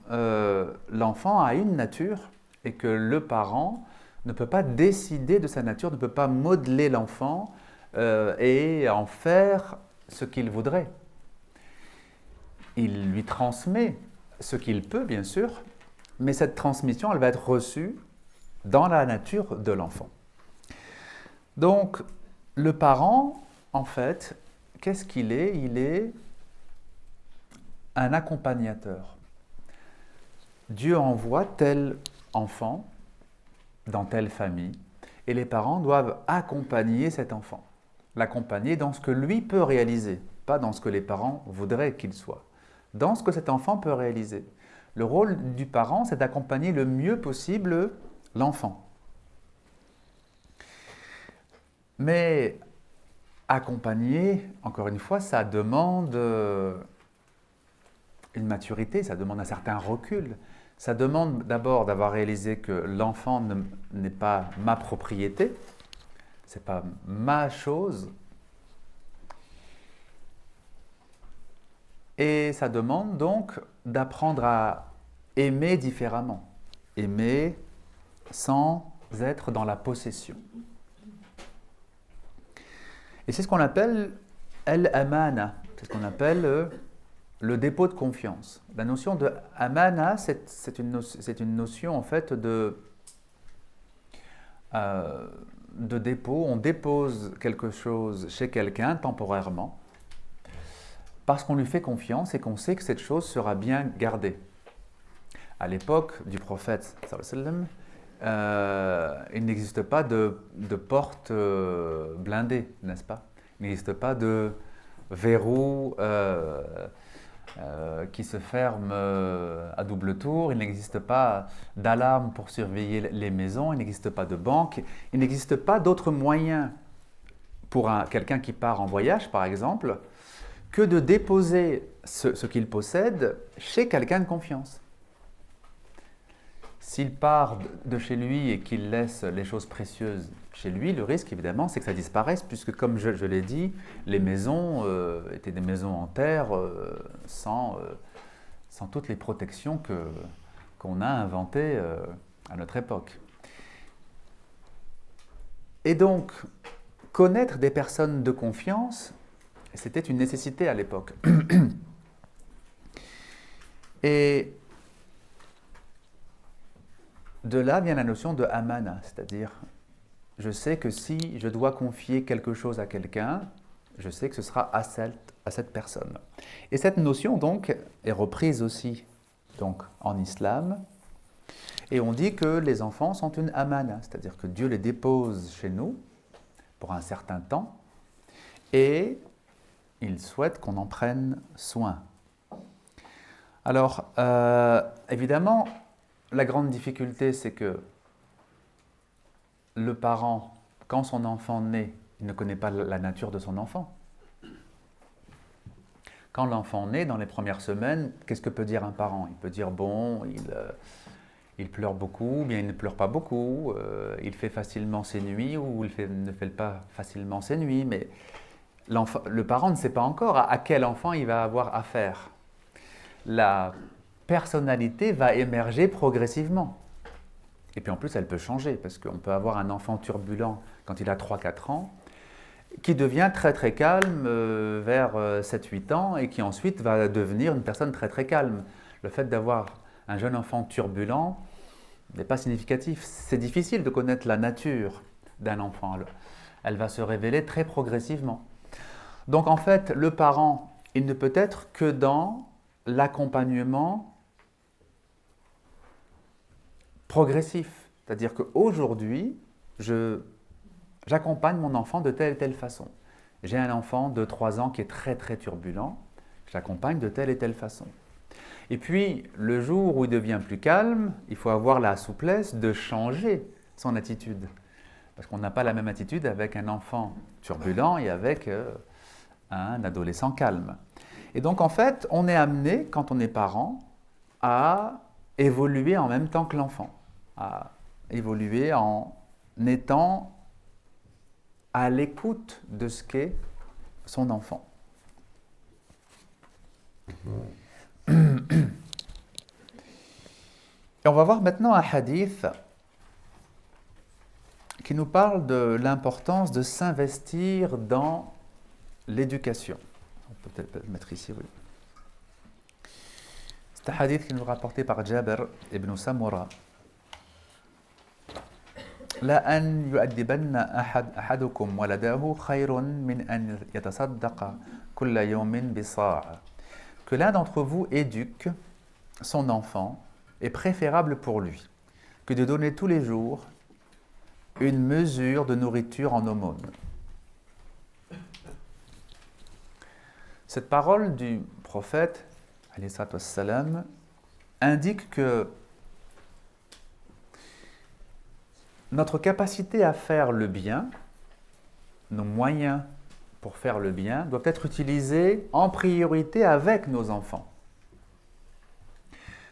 l'enfant a une nature et que le parent ne peut pas décider de sa nature, ne peut pas modeler l'enfant et en faire ce qu'il voudrait. Il lui transmet ce qu'il peut, bien sûr, mais cette transmission, elle va être reçue dans la nature de l'enfant. Donc, le parent, en fait, qu'est-ce qu'il est? Il est un accompagnateur. Dieu envoie tel enfant dans telle famille et les parents doivent accompagner cet enfant. L'accompagner dans ce que lui peut réaliser, pas dans ce que les parents voudraient qu'il soit. Dans ce que cet enfant peut réaliser. Le rôle du parent, c'est d'accompagner le mieux possible l'enfant. Mais accompagner, encore une fois, ça demande une maturité, ça demande un certain recul. Ça demande d'abord d'avoir réalisé que l'enfant n'est pas ma propriété, c'est pas ma chose. Et ça demande donc d'apprendre à aimer différemment. Aimer sans être dans la possession. Et c'est ce qu'on appelle al-amana, c'est ce qu'on appelle le dépôt de confiance. La notion de amana, c'est une notion en fait de dépôt. On dépose quelque chose chez quelqu'un temporairement parce qu'on lui fait confiance et qu'on sait que cette chose sera bien gardée. À l'époque du prophète sallallahu alayhi wa sallam, il n'existe pas de porte blindée, n'est-ce pas? Il n'existe pas de verrou qui se ferme à double tour, il n'existe pas d'alarme pour surveiller les maisons, il n'existe pas de banque, il n'existe pas d'autre moyen pour quelqu'un qui part en voyage, par exemple, que de déposer ce qu'il possède chez quelqu'un de confiance. S'il part de chez lui et qu'il laisse les choses précieuses chez lui, le risque évidemment c'est que ça disparaisse, puisque comme je l'ai dit, les maisons étaient des maisons en terre sans toutes les protections qu'on a inventées à notre époque. Et donc, connaître des personnes de confiance, c'était une nécessité à l'époque. Et de là vient la notion de amana, c'est-à-dire je sais que si je dois confier quelque chose à quelqu'un, je sais que ce sera à cette personne. Et cette notion donc est reprise aussi donc, en islam, et on dit que les enfants sont une amana, c'est-à-dire que Dieu les dépose chez nous pour un certain temps, et il souhaite qu'on en prenne soin. Alors, évidemment, la grande difficulté, c'est que le parent, quand son enfant naît, il ne connaît pas la nature de son enfant. Quand l'enfant naît, dans les premières semaines, qu'est-ce que peut dire un parent? Il peut dire, bon, il pleure beaucoup, bien il ne pleure pas beaucoup, il fait facilement ses nuits ou ne fait pas facilement ses nuits, mais le parent ne sait pas encore à quel enfant il va avoir affaire. La personnalité va émerger progressivement. Et puis en plus, elle peut changer, parce qu'on peut avoir un enfant turbulent quand il a 3-4 ans, qui devient très très calme vers 7-8 ans, et qui ensuite va devenir une personne très très calme. Le fait d'avoir un jeune enfant turbulent n'est pas significatif. C'est difficile de connaître la nature d'un enfant. Elle va se révéler très progressivement. Donc en fait, le parent, il ne peut être que dans l'accompagnement progressif. C'est-à-dire qu'aujourd'hui, j'accompagne mon enfant de telle et telle façon. J'ai un enfant de 3 ans qui est très très turbulent, j'accompagne de telle et telle façon. Et puis, le jour où il devient plus calme, il faut avoir la souplesse de changer son attitude. Parce qu'on n'a pas la même attitude avec un enfant turbulent et avec un adolescent calme. Et donc, en fait, on est amené, quand on est parent, à évoluer en même temps que l'enfant, à évoluer en étant à l'écoute de ce qu'est son enfant. Et on va voir maintenant un hadith qui nous parle de l'importance de s'investir dans l'éducation. On peut peut-être le mettre ici, oui. C'est un hadith qui nous est rapporté par Jabir ibn Samura. لا أن يؤدبن أحدكم ولده خير من أن يتصدق كل يوم بصاع. Que l'un d'entre vous éduque son enfant est préférable pour lui que de donner tous les jours une mesure de nourriture en aumône. Cette parole du prophète, alayhi salatu wassalam, indique que notre capacité à faire le bien, nos moyens pour faire le bien, doivent être utilisés en priorité avec nos enfants.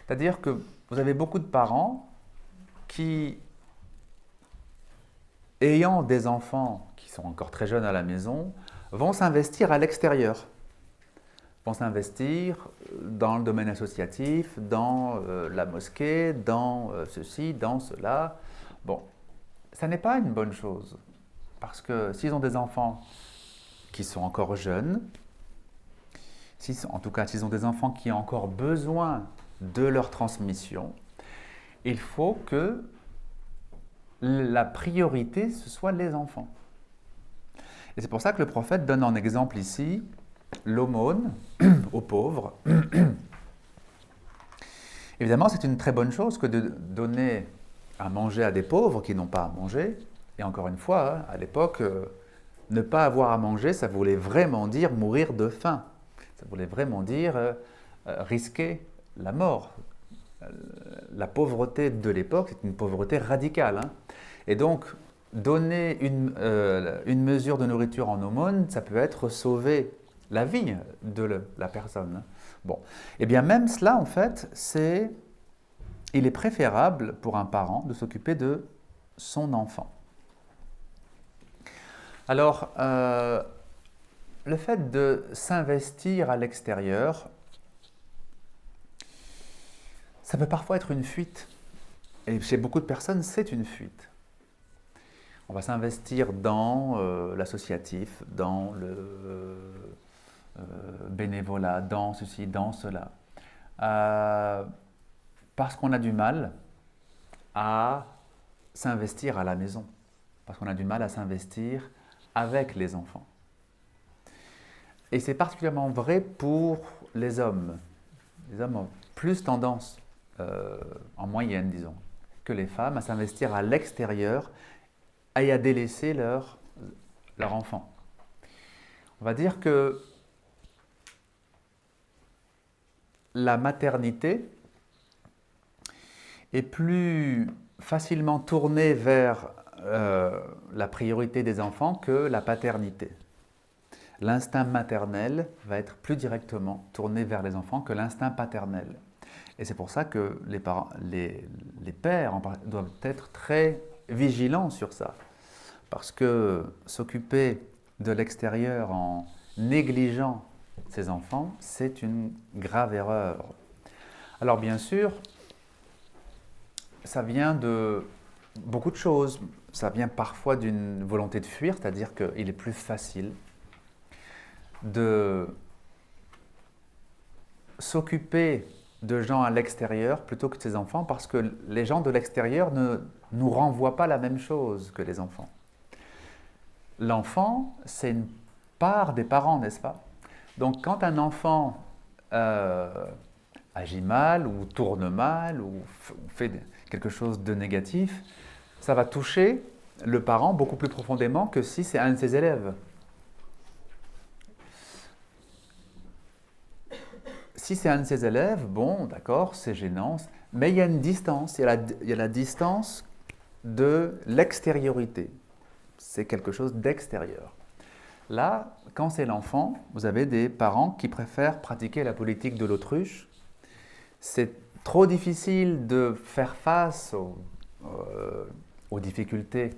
C'est-à-dire que vous avez beaucoup de parents qui, ayant des enfants qui sont encore très jeunes à la maison, vont s'investir à l'extérieur, vont s'investir dans le domaine associatif, dans la mosquée, dans ceci, dans cela. Bon, ça n'est pas une bonne chose, parce que s'ils ont des enfants qui sont encore jeunes, en tout cas s'ils ont des enfants qui ont encore besoin de leur transmission, il faut que la priorité, ce soit les enfants. Et c'est pour ça que le prophète donne en exemple ici l'aumône aux pauvres. Évidemment, c'est une très bonne chose que de donner à manger à des pauvres qui n'ont pas à manger. Et encore une fois, à l'époque, ne pas avoir à manger, ça voulait vraiment dire mourir de faim. Ça voulait vraiment dire risquer la mort. La pauvreté de l'époque, c'est une pauvreté radicale. Et donc, donner une mesure de nourriture en aumône, ça peut être sauver la vie de la personne. Bon, et bien même cela, en fait, il est préférable pour un parent de s'occuper de son enfant. Alors, le fait de s'investir à l'extérieur, ça peut parfois être une fuite. Et chez beaucoup de personnes, c'est une fuite. On va s'investir dans l'associatif, dans le bénévolat, dans ceci, dans cela. Parce qu'on a du mal à s'investir à la maison. Parce qu'on a du mal à s'investir avec les enfants. Et c'est particulièrement vrai pour les hommes. Les hommes ont plus tendance, en moyenne disons, que les femmes à s'investir à l'extérieur et à délaisser leur enfant. On va dire que la maternité est plus facilement tournée vers la priorité des enfants que la paternité. L'instinct maternel va être plus directement tourné vers les enfants que l'instinct paternel. Et c'est pour ça que les pères doivent être très vigilants sur ça. Parce que s'occuper de l'extérieur en négligeant ses enfants, c'est une grave erreur. Alors bien sûr, ça vient de beaucoup de choses. Ça vient parfois d'une volonté de fuir, c'est-à-dire qu'il est plus facile de s'occuper de gens à l'extérieur plutôt que de ses enfants, parce que les gens de l'extérieur ne nous renvoient pas la même chose que les enfants. L'enfant, c'est une part des parents, n'est-ce pas? Donc quand un enfant agit mal ou tourne mal ou fait quelque chose de négatif, ça va toucher le parent beaucoup plus profondément que si c'est un de ses élèves. Si c'est un de ses élèves, bon, d'accord, c'est gênant, mais il y a une distance, il y a la distance de l'extériorité. C'est quelque chose d'extérieur. Là, quand c'est l'enfant, vous avez des parents qui préfèrent pratiquer la politique de l'autruche. C'est trop difficile de faire face aux difficultés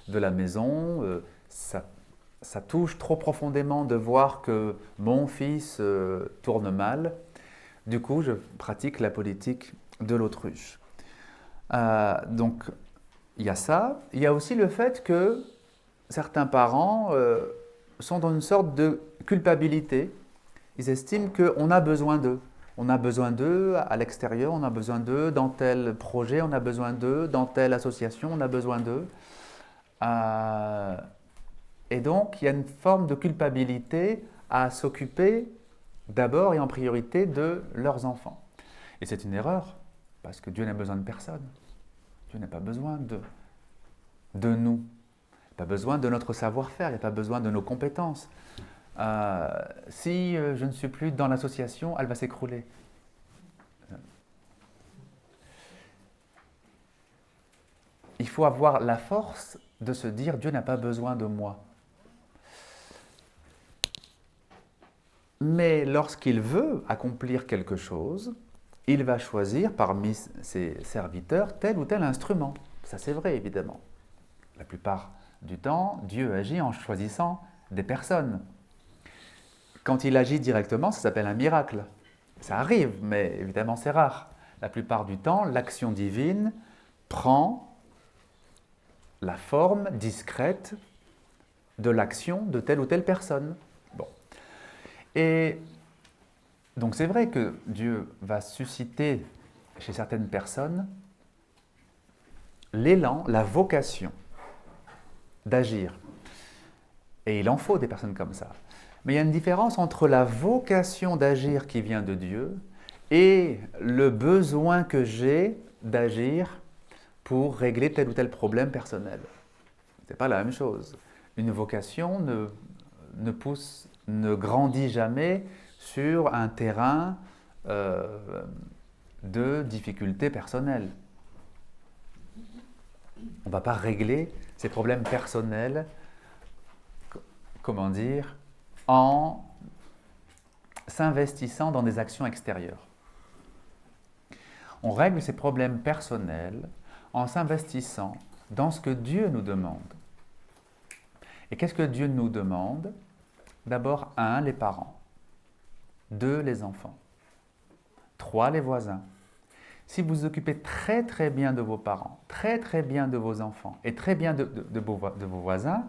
de la maison. Ça touche trop profondément de voir que mon fils tourne mal. Du coup, je pratique la politique de l'autruche. Donc, il y a ça. Il y a aussi le fait que certains parents sont dans une sorte de culpabilité. Ils estiment qu'on a besoin d'eux. On a besoin d'eux à l'extérieur, on a besoin d'eux dans tel projet, on a besoin d'eux dans telle association, on a besoin d'eux. Et donc, il y a une forme de culpabilité à s'occuper d'abord et en priorité de leurs enfants. Et c'est une erreur, parce que Dieu n'a besoin de personne. Dieu n'a pas besoin de nous. Il n'a pas besoin de notre savoir-faire, il n'a pas besoin de nos compétences. Si je ne suis plus dans l'association, elle va s'écrouler. il faut avoir la force de se dire Dieu n'a pas besoin de moi. Mais lorsqu'il veut accomplir quelque chose, il va choisir parmi ses serviteurs tel ou tel instrument. Ça c'est vrai évidemment. La plupart du temps, Dieu agit en choisissant des personnes. Quand il agit directement, ça s'appelle un miracle. Ça arrive, mais évidemment c'est rare. La plupart du temps, l'action divine prend la forme discrète de l'action de telle ou telle personne. Bon. Et donc c'est vrai que Dieu va susciter chez certaines personnes l'élan, la vocation d'agir. Et il en faut des personnes comme ça. Mais il y a une différence entre la vocation d'agir qui vient de Dieu et le besoin que j'ai d'agir pour régler tel ou tel problème personnel. Ce n'est pas la même chose. Une vocation ne grandit jamais sur un terrain de difficultés personnelles. On ne va pas régler ces problèmes personnels, comment dire, en s'investissant dans des actions extérieures. On règle ces problèmes personnels en s'investissant dans ce que Dieu nous demande. Et qu'est-ce que Dieu nous demande? D'abord, 1, les parents. 2, les enfants. 3, les voisins. Si vous vous occupez très très bien de vos parents, très très bien de vos enfants et très bien de vos voisins,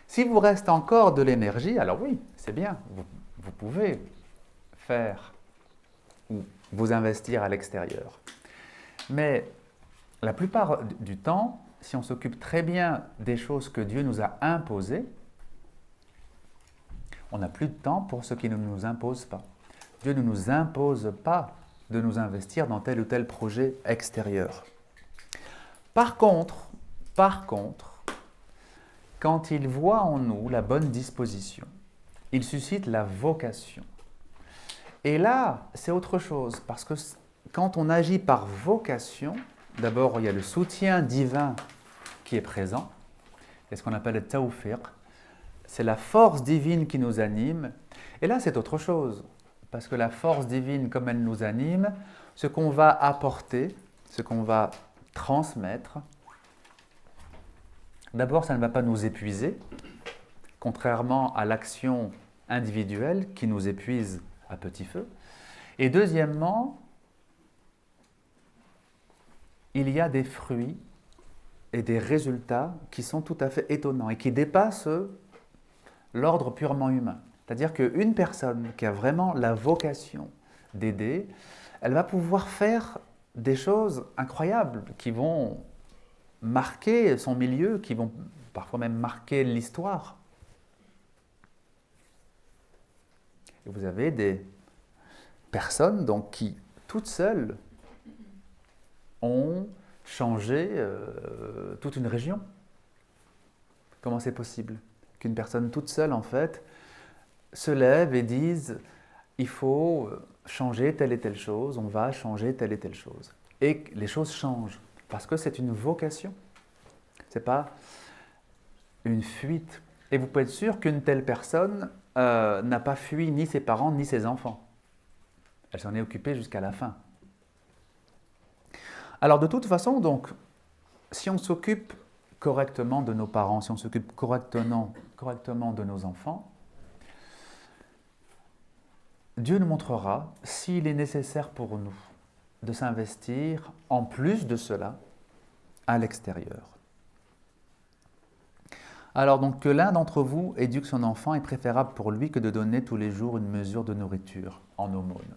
si vous reste encore de l'énergie, alors oui, c'est bien, vous pouvez faire ou vous investir à l'extérieur. Mais la plupart du temps, si on s'occupe très bien des choses que Dieu nous a imposées, on n'a plus de temps pour ce qui ne nous impose pas. Dieu ne nous impose pas de nous investir dans tel ou tel projet extérieur. Par contre, quand il voit en nous la bonne disposition, il suscite la vocation. Et là, c'est autre chose, parce que quand on agit par vocation, d'abord il y a le soutien divin qui est présent, c'est ce qu'on appelle le tawfiq, c'est la force divine qui nous anime, et là c'est autre chose. Parce que la force divine, comme elle nous anime, ce qu'on va apporter, ce qu'on va transmettre, d'abord, ça ne va pas nous épuiser, contrairement à l'action individuelle qui nous épuise à petit feu. Et deuxièmement, il y a des fruits et des résultats qui sont tout à fait étonnants et qui dépassent l'ordre purement humain. C'est-à-dire qu'une personne qui a vraiment la vocation d'aider, elle va pouvoir faire des choses incroyables qui vont marquer son milieu, qui vont parfois même marquer l'histoire. Et vous avez des personnes donc, qui, toutes seules, ont changé toute une région. Comment c'est possible qu'une personne toute seule, en fait, se lèvent et disent il faut changer telle et telle chose, on va changer telle et telle chose. Et les choses changent, parce que c'est une vocation. Ce n'est pas une fuite. Et vous pouvez être sûr qu'une telle personne n'a pas fui ni ses parents ni ses enfants. Elle s'en est occupée jusqu'à la fin. Alors de toute façon, donc, si on s'occupe correctement de nos parents, si on s'occupe correctement de nos enfants, Dieu nous montrera s'il est nécessaire pour nous de s'investir, en plus de cela, à l'extérieur. Alors donc que l'un d'entre vous éduque son enfant est préférable pour lui que de donner tous les jours une mesure de nourriture en aumône.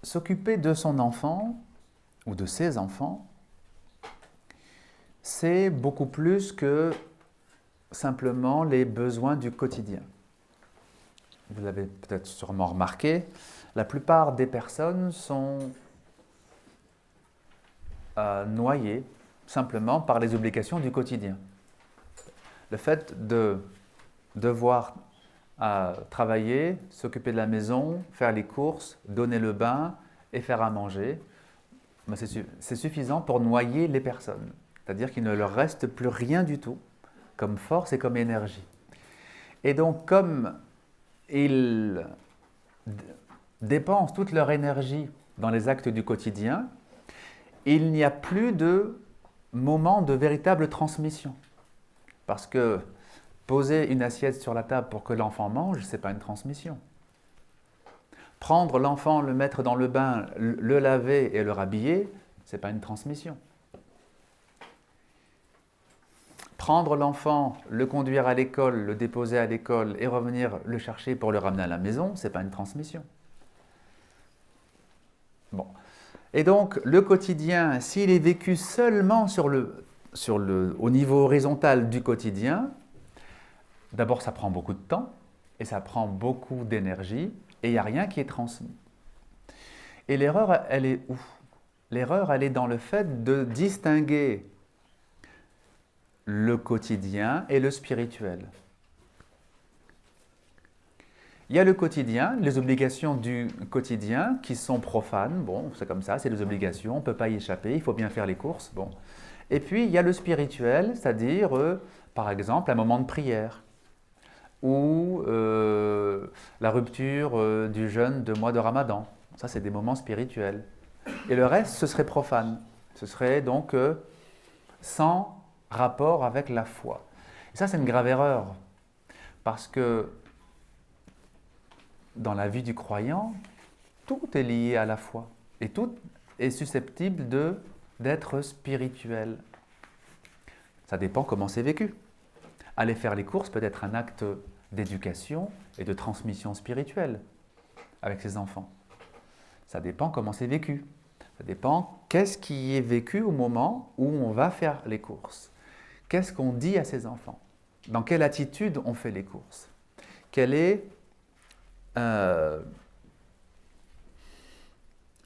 S'occuper de son enfant ou de ses enfants, c'est beaucoup plus que simplement les besoins du quotidien. Vous l'avez peut-être sûrement remarqué, la plupart des personnes sont noyées simplement par les obligations du quotidien. Le fait de devoir travailler, s'occuper de la maison, faire les courses, donner le bain et faire à manger, Mais c'est suffisant pour noyer les personnes. C'est-à-dire qu'il ne leur reste plus rien du tout comme force et comme énergie. Et donc, comme ils dépensent toute leur énergie dans les actes du quotidien, il n'y a plus de moment de véritable transmission. Parce que poser une assiette sur la table pour que l'enfant mange, ce n'est pas une transmission. Prendre l'enfant, le mettre dans le bain, le laver et le rhabiller, ce n'est pas une transmission. Prendre l'enfant, le conduire à l'école, le déposer à l'école et revenir le chercher pour le ramener à la maison, ce n'est pas une transmission. Bon. Et donc, le quotidien, s'il est vécu seulement au niveau horizontal du quotidien, d'abord, ça prend beaucoup de temps et ça prend beaucoup d'énergie et il n'y a rien qui est transmis. Et l'erreur, elle est où? L'erreur, elle est dans le fait de distinguer le quotidien et le spirituel. Il y a le quotidien, les obligations du quotidien qui sont profanes. Bon, c'est comme ça, c'est des obligations, on ne peut pas y échapper, il faut bien faire les courses. Bon. Et puis, il y a le spirituel, c'est-à-dire, par exemple, un moment de prière ou la rupture du jeûne de mois de Ramadan. Ça, c'est des moments spirituels. Et le reste, ce serait profane. Ce serait donc sans rapport avec la foi. Et ça, c'est une grave erreur. Parce que dans la vie du croyant, tout est lié à la foi. Et tout est susceptible d'être spirituel. Ça dépend comment c'est vécu. Aller faire les courses peut être un acte d'éducation et de transmission spirituelle avec ses enfants. Ça dépend comment c'est vécu. Ça dépend qu'est-ce qui est vécu au moment où on va faire les courses. Qu'est-ce qu'on dit à ses enfants? Dans quelle attitude on fait les courses? Quelle est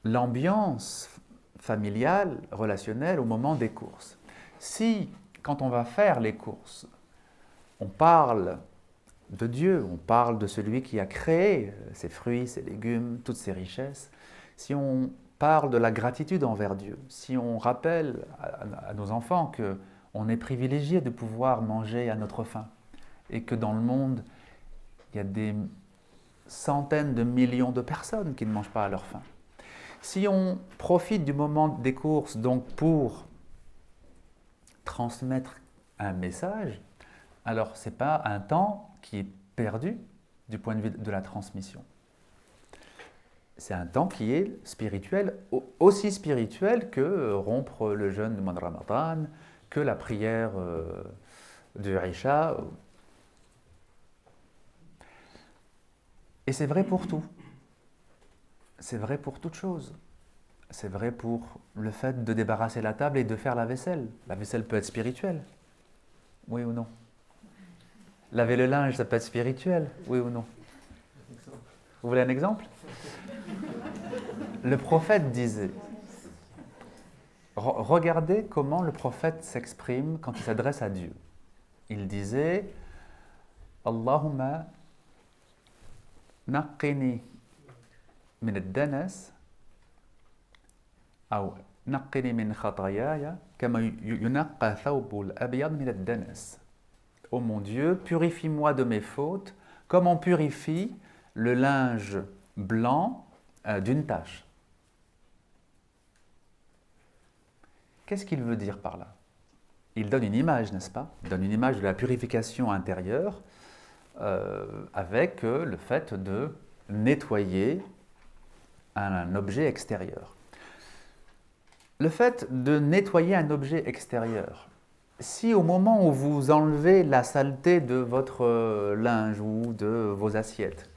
l'ambiance familiale, relationnelle au moment des courses? Si, quand on va faire les courses, on parle de Dieu, on parle de celui qui a créé ces fruits, ces légumes, toutes ces richesses, si on parle de la gratitude envers Dieu, si on rappelle à nos enfants qu'on est privilégié de pouvoir manger à notre faim et que dans le monde, il y a des centaines de millions de personnes qui ne mangent pas à leur faim. Si on profite du moment des courses donc pour transmettre un message, alors ce n'est pas un temps qui est perdu du point de vue de la transmission. C'est un temps qui est spirituel, aussi spirituel que rompre le jeûne du mois de Ramadan, que la prière du Isha. Et c'est vrai pour tout. C'est vrai pour toute chose. C'est vrai pour le fait de débarrasser la table et de faire la vaisselle. La vaisselle peut être spirituelle. Oui ou non? Laver le linge, ça peut être spirituel. Oui ou non? Vous voulez un exemple? Le prophète disait, regardez comment le prophète s'exprime quand il s'adresse à Dieu. Il disait, Allahumma naqqini min ad-danas ou naqqini min khatayaya kama yunaqqa thawbul abyad min ad-danas. Ô mon Dieu, purifie-moi de mes fautes comme on purifie le linge blanc d'une tache. Qu'est-ce qu'il veut dire par là? Il donne une image, n'est-ce pas? Il donne une image de la purification intérieure avec le fait de nettoyer un objet extérieur. Le fait de nettoyer un objet extérieur, si au moment où vous enlevez la saleté de votre linge ou de vos assiettes,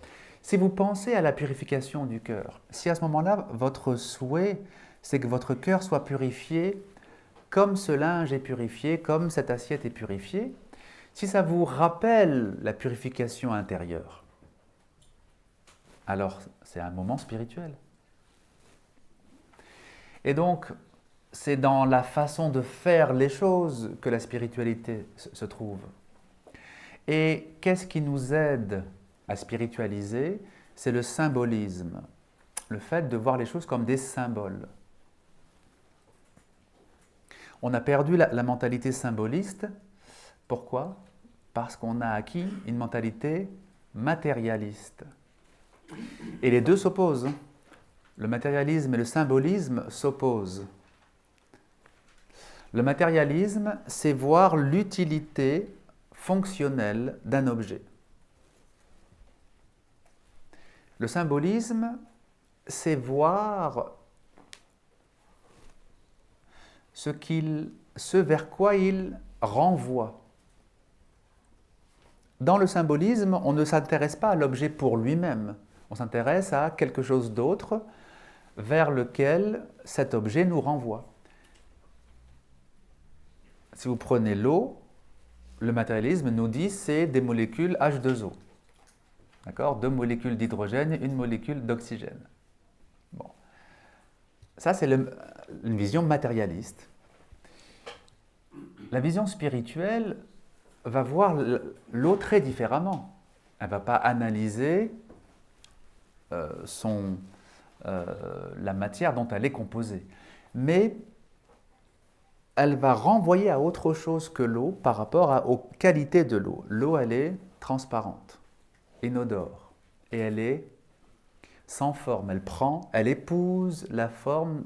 si vous pensez à la purification du cœur, si à ce moment-là, votre souhait, c'est que votre cœur soit purifié comme ce linge est purifié, comme cette assiette est purifiée, si ça vous rappelle la purification intérieure, alors c'est un moment spirituel. Et donc, c'est dans la façon de faire les choses que la spiritualité se trouve. Et qu'est-ce qui nous aide à spiritualiser? C'est le symbolisme, le fait de voir les choses comme des symboles. On a perdu la mentalité symboliste. Pourquoi? Parce qu'on a acquis une mentalité matérialiste. Et les deux s'opposent. Le matérialisme et le symbolisme s'opposent. Le matérialisme, c'est voir l'utilité fonctionnelle d'un objet. Le symbolisme, c'est voir ce vers quoi il renvoie. Dans le symbolisme, on ne s'intéresse pas à l'objet pour lui-même, on s'intéresse à quelque chose d'autre vers lequel cet objet nous renvoie. Si vous prenez l'eau, le matérialisme nous dit que c'est des molécules H2O. D'accord? 2 molécules d'hydrogène et 1 molécule d'oxygène. Bon. Ça, c'est une vision matérialiste. La vision spirituelle va voir l'eau très différemment. Elle ne va pas analyser la matière dont elle est composée. Mais elle va renvoyer à autre chose que l'eau par rapport aux qualités de l'eau. L'eau, elle est transparente, inodore, et elle est sans forme. Elle épouse la forme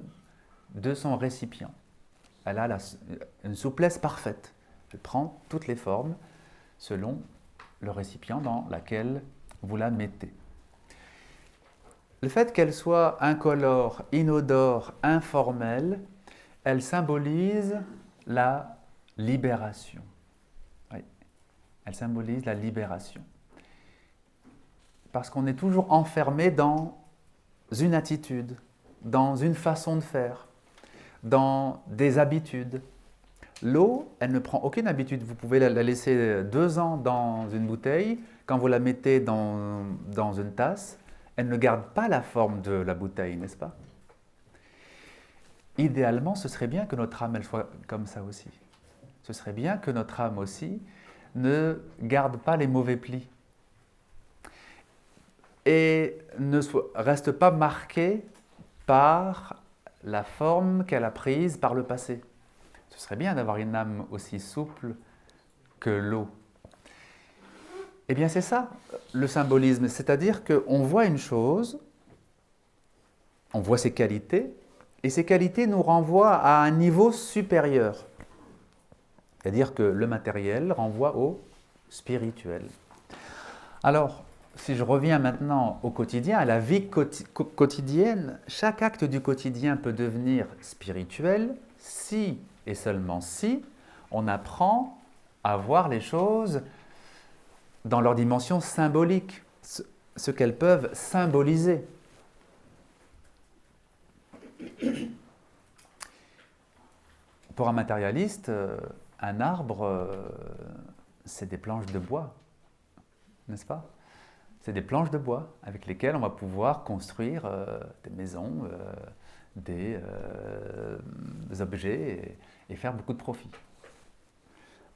de son récipient. Elle a une souplesse parfaite. Elle prend toutes les formes selon le récipient dans lequel vous la mettez. Le fait qu'elle soit incolore, inodore, informelle, elle symbolise la libération. Oui, elle symbolise la libération. Parce qu'on est toujours enfermé dans une attitude, dans une façon de faire, dans des habitudes. L'eau, elle ne prend aucune habitude. Vous pouvez la laisser 2 ans dans une bouteille. Quand vous la mettez dans une tasse, elle ne garde pas la forme de la bouteille, n'est-ce pas? Idéalement, ce serait bien que notre âme elle soit comme ça aussi. Ce serait bien que notre âme aussi ne garde pas les mauvais plis et ne reste pas marquée par la forme qu'elle a prise par le passé. Ce serait bien d'avoir une âme aussi souple que l'eau. Eh bien, c'est ça, le symbolisme. C'est-à-dire qu'on voit une chose, on voit ses qualités, et ces qualités nous renvoient à un niveau supérieur. C'est-à-dire que le matériel renvoie au spirituel. Alors, si je reviens maintenant au quotidien, à la vie quotidienne, chaque acte du quotidien peut devenir spirituel si et seulement si on apprend à voir les choses dans leur dimension symbolique, ce qu'elles peuvent symboliser. Pour un matérialiste, un arbre, c'est des planches de bois, n'est-ce pas? C'est des planches de bois avec lesquelles on va pouvoir construire des maisons, des objets et faire beaucoup de profit.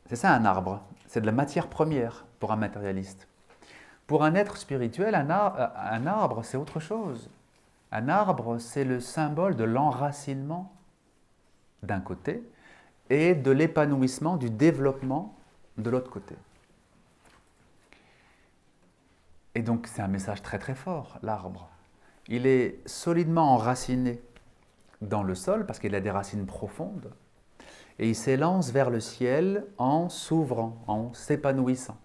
C'est ça un arbre, c'est de la matière première pour un matérialiste. Pour un être spirituel, un arbre, c'est autre chose. Un arbre, c'est le symbole de l'enracinement d'un côté et de l'épanouissement, du développement de l'autre côté. Et donc c'est un message très très fort, l'arbre. Il est solidement enraciné dans le sol parce qu'il a des racines profondes et il s'élance vers le ciel en s'ouvrant, en s'épanouissant.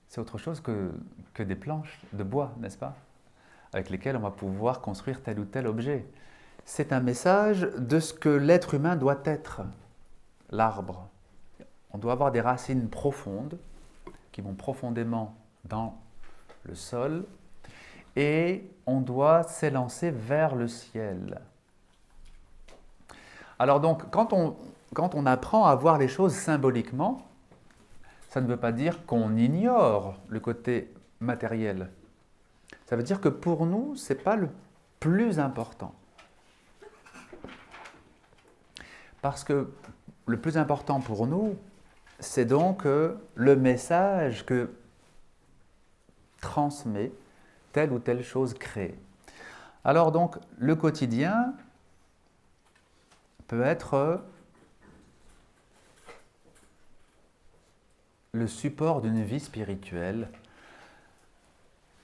C'est autre chose que des planches de bois, n'est-ce pas? Avec lesquelles on va pouvoir construire tel ou tel objet. C'est un message de ce que l'être humain doit être, l'arbre. On doit avoir des racines profondes qui vont profondément dans le sol et on doit s'élancer vers le ciel. Alors donc, quand on apprend à voir les choses symboliquement, ça ne veut pas dire qu'on ignore le côté matériel. Ça veut dire que pour nous, ce n'est pas le plus important. Parce que le plus important pour nous, c'est donc le message que transmet telle ou telle chose créée. Alors donc, le quotidien peut être le support d'une vie spirituelle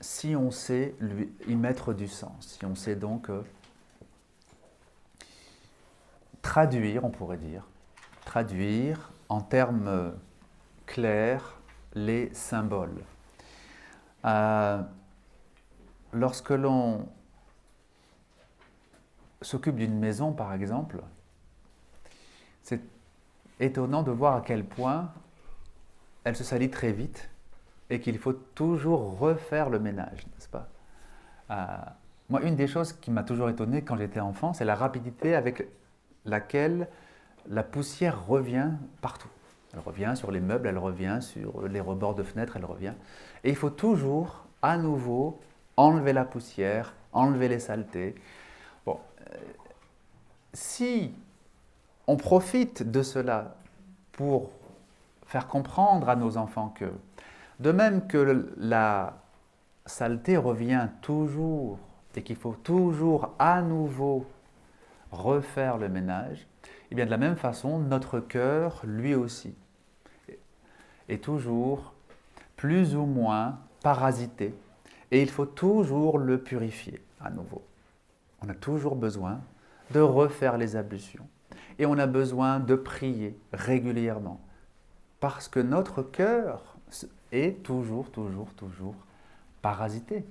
si on sait y mettre du sens, si on sait donc traduire, on pourrait dire, traduire en termes clairs les symboles. Lorsque l'on s'occupe d'une maison, par exemple, c'est étonnant de voir à quel point elle se salit très vite et qu'il faut toujours refaire le ménage, n'est-ce pas? Moi, une des choses qui m'a toujours étonné quand j'étais enfant, c'est la rapidité avec laquelle la poussière revient partout. Elle revient sur les meubles, elle revient sur les rebords de fenêtres, elle revient. Et il faut toujours, à nouveau, enlever la poussière, enlever les saletés. Bon, si on profite de cela pour faire comprendre à nos enfants que, de même que la saleté revient toujours et qu'il faut toujours à nouveau refaire le ménage, et bien de la même façon, notre cœur, lui aussi, est toujours plus ou moins parasité et il faut toujours le purifier à nouveau. On a toujours besoin de refaire les ablutions et on a besoin de prier régulièrement parce que notre cœur est toujours parasité.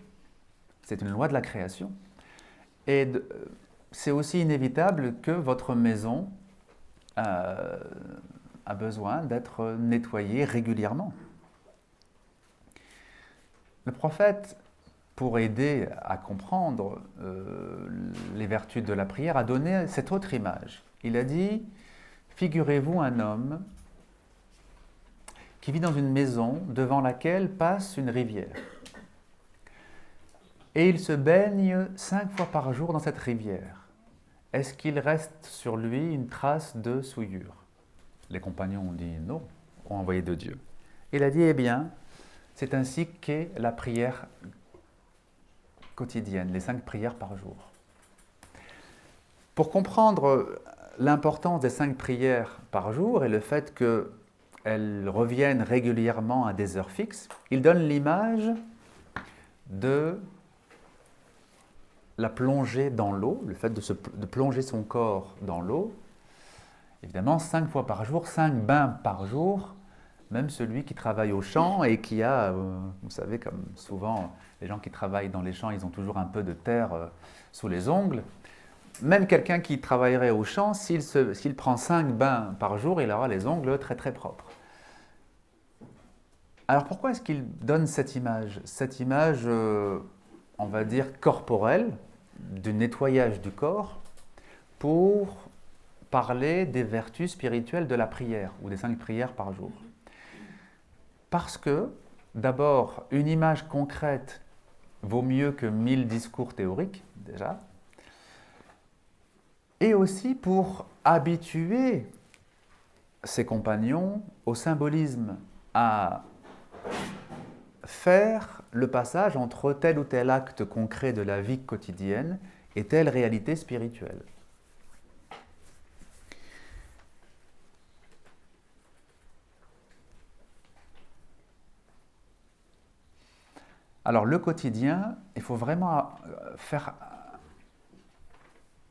C'est une loi de la création. Et c'est aussi inévitable que votre maison a besoin d'être nettoyée régulièrement. Le prophète, pour aider à comprendre les vertus de la prière, a donné cette autre image. Il a dit, figurez-vous un homme qui vit dans une maison devant laquelle passe une rivière. Et il se baigne 5 fois par jour dans cette rivière. Est-ce qu'il reste sur lui une trace de souillure? Les compagnons ont dit non, ont envoyé de Dieu. Il a dit, eh bien, c'est ainsi qu'est la prière quotidienne, les 5 prières par jour. Pour comprendre l'importance des 5 prières par jour et le fait qu'elles reviennent régulièrement à des heures fixes, il donne l'image de la plongée dans l'eau, le fait de plonger son corps dans l'eau. Évidemment, 5 fois par jour, 5 bains par jour, même celui qui travaille au champ et qui a, vous savez, comme souvent les gens qui travaillent dans les champs, ils ont toujours un peu de terre sous les ongles. Même quelqu'un qui travaillerait au champ, s'il prend 5 bains par jour, il aura les ongles très propres. Alors pourquoi est-ce qu'il donne cette image? Cette image, on va dire, corporelle, du nettoyage du corps, pour parler des vertus spirituelles de la prière, ou des 5 prières par jour. Parce que, d'abord, une image concrète vaut mieux que 1000 discours théoriques, déjà, et aussi pour habituer ses compagnons au symbolisme, à faire le passage entre tel ou tel acte concret de la vie quotidienne et telle réalité spirituelle. Alors le quotidien, il faut vraiment faire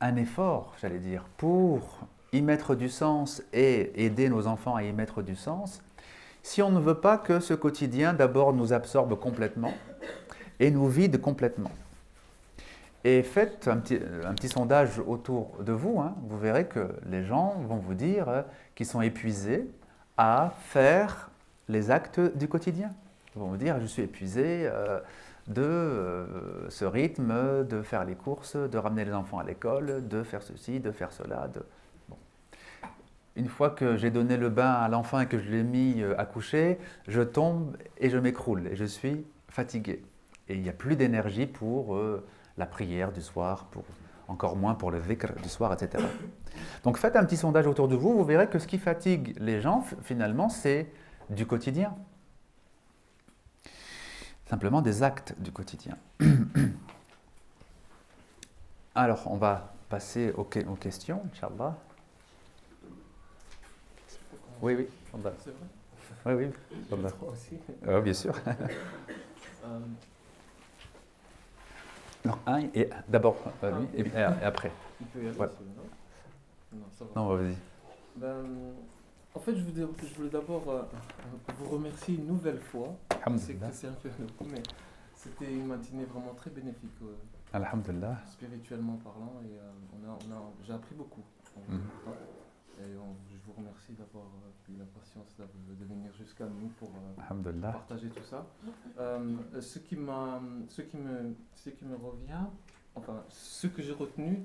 un effort, j'allais dire, pour y mettre du sens et aider nos enfants à y mettre du sens, si on ne veut pas que ce quotidien d'abord nous absorbe complètement et nous vide complètement. Et faites un petit sondage autour de vous, hein, vous verrez que les gens vont vous dire qu'ils sont épuisés à faire les actes du quotidien. Ils vont vous dire, je suis épuisé de ce rythme, de faire les courses, de ramener les enfants à l'école, de faire ceci, de faire cela. Bon. Une fois que j'ai donné le bain à l'enfant et que je l'ai mis à coucher, je tombe et je m'écroule et je suis fatigué. Et il n'y a plus d'énergie pour la prière du soir, encore moins pour le dhikr du soir, etc. Donc faites un petit sondage autour de vous, vous verrez que ce qui fatigue les gens, finalement, c'est du quotidien. Simplement des actes du quotidien. Alors, on va passer aux questions, Inch'Allah. Oui, oui. Tfadal. C'est vrai? Oui, oui. Tfadal. Toi aussi. Bien sûr. Euh, Non, un et d'abord lui et après. il peut y aller, Ouais. celui-là. Non, ça va. Non, vas-y. Ben, en fait, je voulais d'abord vous remercier une nouvelle fois. Je sais que Alhamdulillah. c'est un peu beaucoup, mais c'était une matinée vraiment très bénéfique, Alhamdulillah. spirituellement parlant, et j'ai appris beaucoup. Mhm. Je vous remercie d'avoir eu la patience de venir jusqu'à nous pour Alhamdulillah. partager tout ça. Ce qui me revient, enfin, ce que j'ai retenu,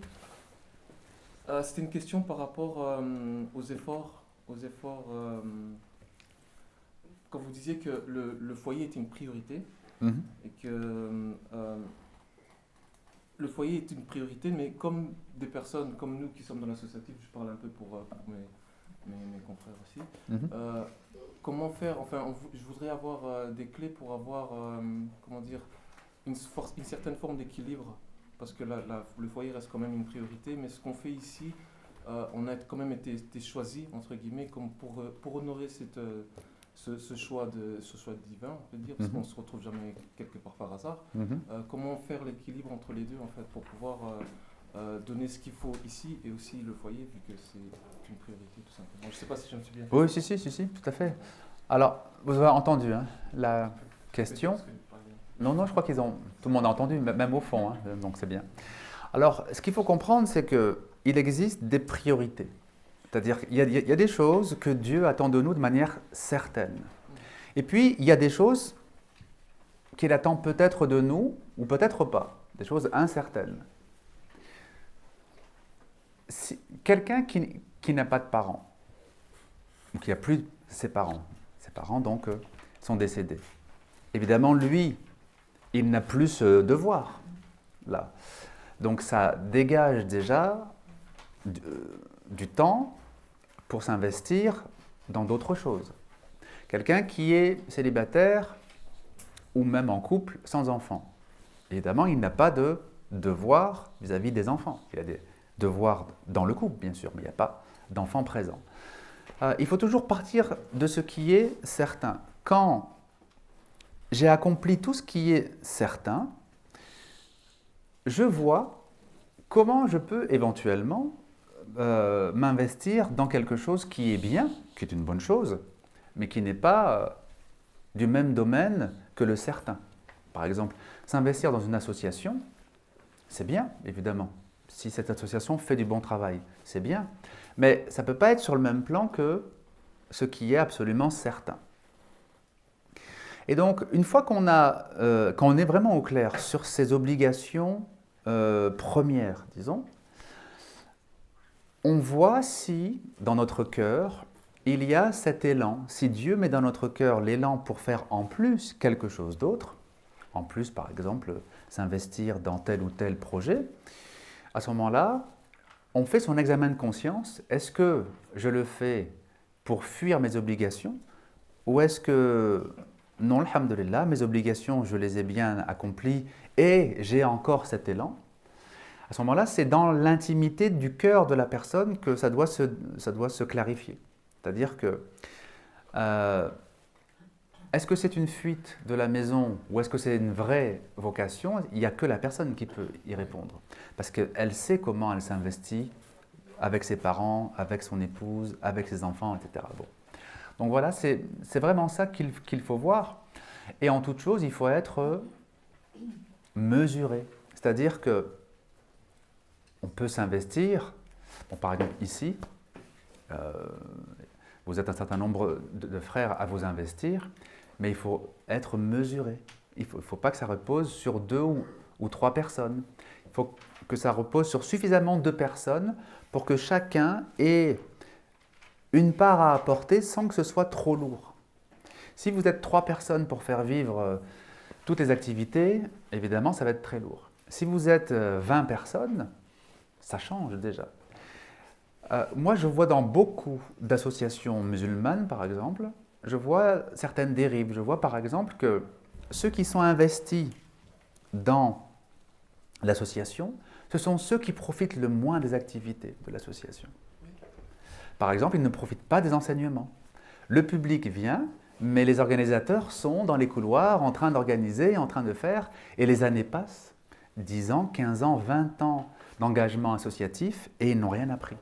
c'était une question par rapport aux efforts. Quand vous disiez que le foyer était une priorité, Mhm. et que le foyer est une priorité, mais comme des personnes comme nous qui sommes dans l'associatif, je parle un peu pour mes confrères aussi, Mhm. comment faire, enfin, je voudrais avoir des clés pour avoir, comment dire, une certaine forme d'équilibre, parce que le foyer reste quand même une priorité, mais ce qu'on fait ici, on a quand même été choisi, entre guillemets, comme pour honorer ce choix divin, on peut dire, parce qu'on ne se retrouve jamais quelque part par hasard. Mhm. Comment faire l'équilibre entre les deux, en fait, pour pouvoir donner ce qu'il faut ici et aussi le foyer, vu que c'est une priorité, tout simplement. Je ne sais pas si je me suis bien fait. Oui, si, tout à fait. Alors, vous avez entendu hein, la question. Non, je crois tout le monde a entendu, même au fond, hein, donc c'est bien. Alors, ce qu'il faut comprendre, c'est qu'il existe des priorités. C'est-à-dire qu'il y a des choses que Dieu attend de nous de manière certaine. Et puis, il y a des choses qu'il attend peut-être de nous, ou peut-être pas, des choses incertaines. Quelqu'un qui n'a pas de parents, ou qui n'a plus ses parents donc sont décédés. Évidemment, lui, il n'a plus ce devoir, là. Donc ça dégage déjà du temps pour s'investir dans d'autres choses. Quelqu'un qui est célibataire ou même en couple sans enfant, évidemment, il n'a pas de devoir vis-à-vis des enfants. Il a des devoirs dans le couple, bien sûr, mais il n'y a pas d'enfants présents. Il faut toujours partir de ce qui est certain. Quand j'ai accompli tout ce qui est certain, je vois comment je peux éventuellement m'investir dans quelque chose qui est bien, qui est une bonne chose, mais qui n'est pas du même domaine que le certain. Par exemple, s'investir dans une association, c'est bien, évidemment. Si cette association fait du bon travail, c'est bien. Mais ça ne peut pas être sur le même plan que ce qui est absolument certain. Et donc, une fois quand on est vraiment au clair sur ces obligations premières, disons, on voit si, dans notre cœur, il y a cet élan, si Dieu met dans notre cœur l'élan pour faire en plus quelque chose d'autre, en plus, par exemple, s'investir dans tel ou tel projet, à ce moment-là, on fait son examen de conscience. Est-ce que je le fais pour fuir mes obligations ou est-ce que, non, alhamdoulilah, mes obligations, je les ai bien accomplies et j'ai encore cet élan? À ce moment-là, c'est dans l'intimité du cœur de la personne que ça doit se clarifier. C'est-à-dire que, est-ce que c'est une fuite de la maison ou est-ce que c'est une vraie vocation? Il n'y a que la personne qui peut y répondre. Parce qu'elle sait comment elle s'investit avec ses parents, avec son épouse, avec ses enfants, etc. Bon. Donc voilà, c'est vraiment ça qu'il faut voir. Et en toute chose, il faut être mesuré. C'est-à-dire que on peut s'investir. Bon, par exemple, ici, vous êtes un certain nombre de frères à vous investir, mais il faut être mesuré. Il ne faut pas que ça repose sur 2 ou 3 personnes. Il faut que ça repose sur suffisamment de personnes pour que chacun ait une part à apporter sans que ce soit trop lourd. Si vous êtes 3 personnes pour faire vivre toutes les activités, évidemment, ça va être très lourd. Si vous êtes 20 personnes, ça change déjà. Moi, je vois dans beaucoup d'associations musulmanes, par exemple, je vois certaines dérives. Je vois par exemple que ceux qui sont investis dans l'association, ce sont ceux qui profitent le moins des activités de l'association. Par exemple, ils ne profitent pas des enseignements. Le public vient, mais les organisateurs sont dans les couloirs en train d'organiser, en train de faire, et les années passent, 10 ans, 15 ans, 20 ans d'engagement associatif, et ils n'ont rien appris.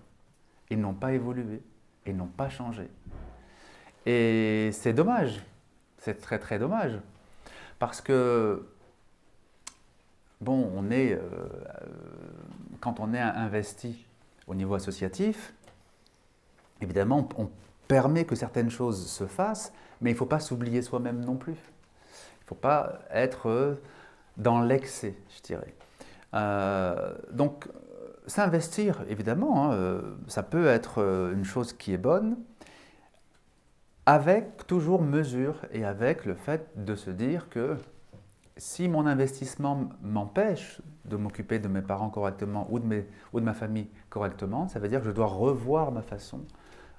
Ils n'ont pas évolué, ils n'ont pas changé. Et c'est dommage, c'est très très dommage, parce que, bon, quand on est investi au niveau associatif, évidemment, on permet que certaines choses se fassent, mais il ne faut pas s'oublier soi-même non plus. Il ne faut pas être dans l'excès, je dirais. Donc, s'investir, évidemment, ça peut être une chose qui est bonne, avec toujours mesure et avec le fait de se dire que si mon investissement m'empêche de m'occuper de mes parents correctement ou de ma famille correctement, ça veut dire que je dois revoir ma façon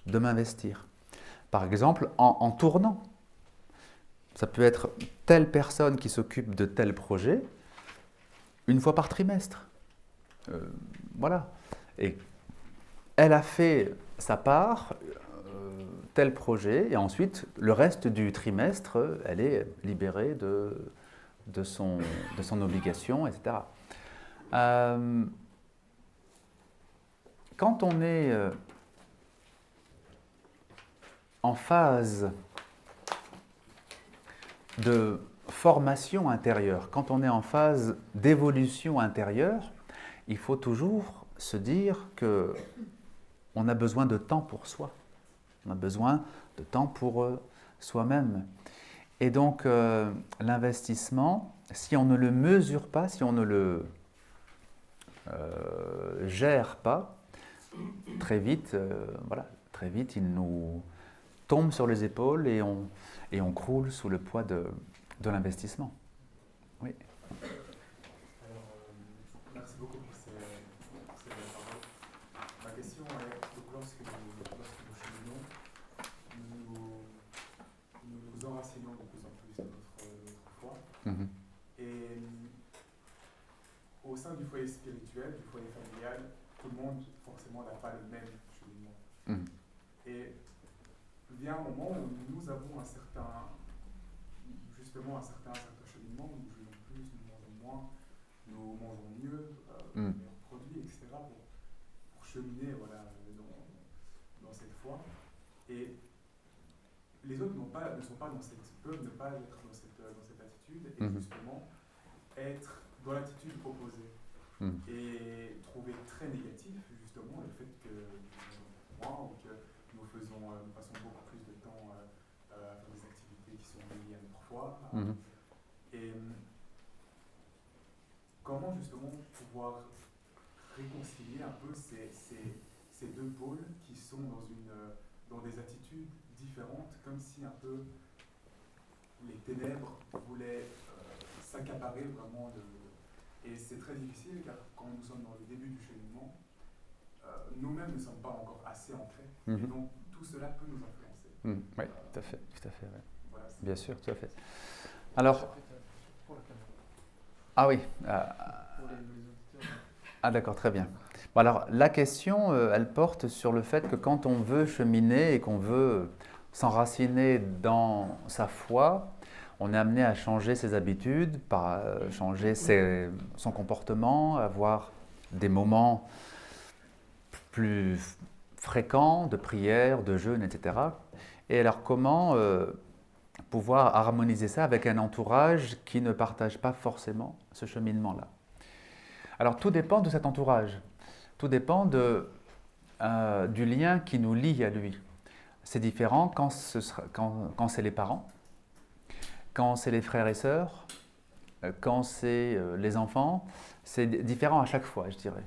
de m'investir. Par exemple, en tournant. Ça peut être telle personne qui s'occupe de tel projet une fois par trimestre. Voilà. Et elle a fait sa part, tel projet, et ensuite, le reste du trimestre, elle est libérée de son obligation, etc. Quand on est en phase de formation intérieure, quand on est en phase d'évolution intérieure, il faut toujours se dire qu'on a besoin de temps pour soi. On a besoin de temps pour soi-même. Et donc, l'investissement, si on ne le mesure pas, si on ne le gère pas, très vite, très vite, il nous tombe sur les épaules et on croule sous le poids de l'investissement. Oui. Merci beaucoup pour ces belles paroles. Ma question est, donc lorsque nous cheminons, nous enracinons de plus en plus notre foi. Mm-hmm. Et au sein du foyer spirituel, du foyer familial, tout le monde forcément n'a pas le même cheminement. Mm-hmm. Et vient un moment où nous avons un certain cheminement, où nous jeûnons plus, nous mangeons moins, nous mangeons mieux, meilleurs produits, etc. pour cheminer dans cette foi. Et les autres ne sont pas peuvent ne pas être dans cette attitude et justement être dans l'attitude opposée. Et trouver très négatif justement le fait que moi ou que nous passons beaucoup plus de temps à faire des activités qui sont liées à notre foi. Et comment justement pouvoir réconcilier un peu ces deux pôles qui sont dans des attitudes différentes, comme si un peu les ténèbres voulaient s'accaparer vraiment Et c'est très difficile car quand nous sommes dans le début du cheminement, nous-mêmes ne sommes pas encore assez ancrés. Et donc tout cela peut nous influencer. Oui, tout à fait. Ouais. Voilà, bien sûr, tout à fait. Alors, ah oui. Ah d'accord, très bien. Bon, alors la question, elle porte sur le fait que quand on veut cheminer et qu'on veut s'enraciner dans sa foi, on est amené à changer ses habitudes, changer son comportement, avoir des moments plus fréquents de prière, de jeûne, etc. Et alors comment pouvoir harmoniser ça avec un entourage qui ne partage pas forcément ce cheminement-là? Alors tout dépend de cet entourage, tout dépend du lien qui nous lie à lui. C'est différent quand c'est les parents, quand c'est les frères et sœurs, quand c'est les enfants, c'est différent à chaque fois, je dirais.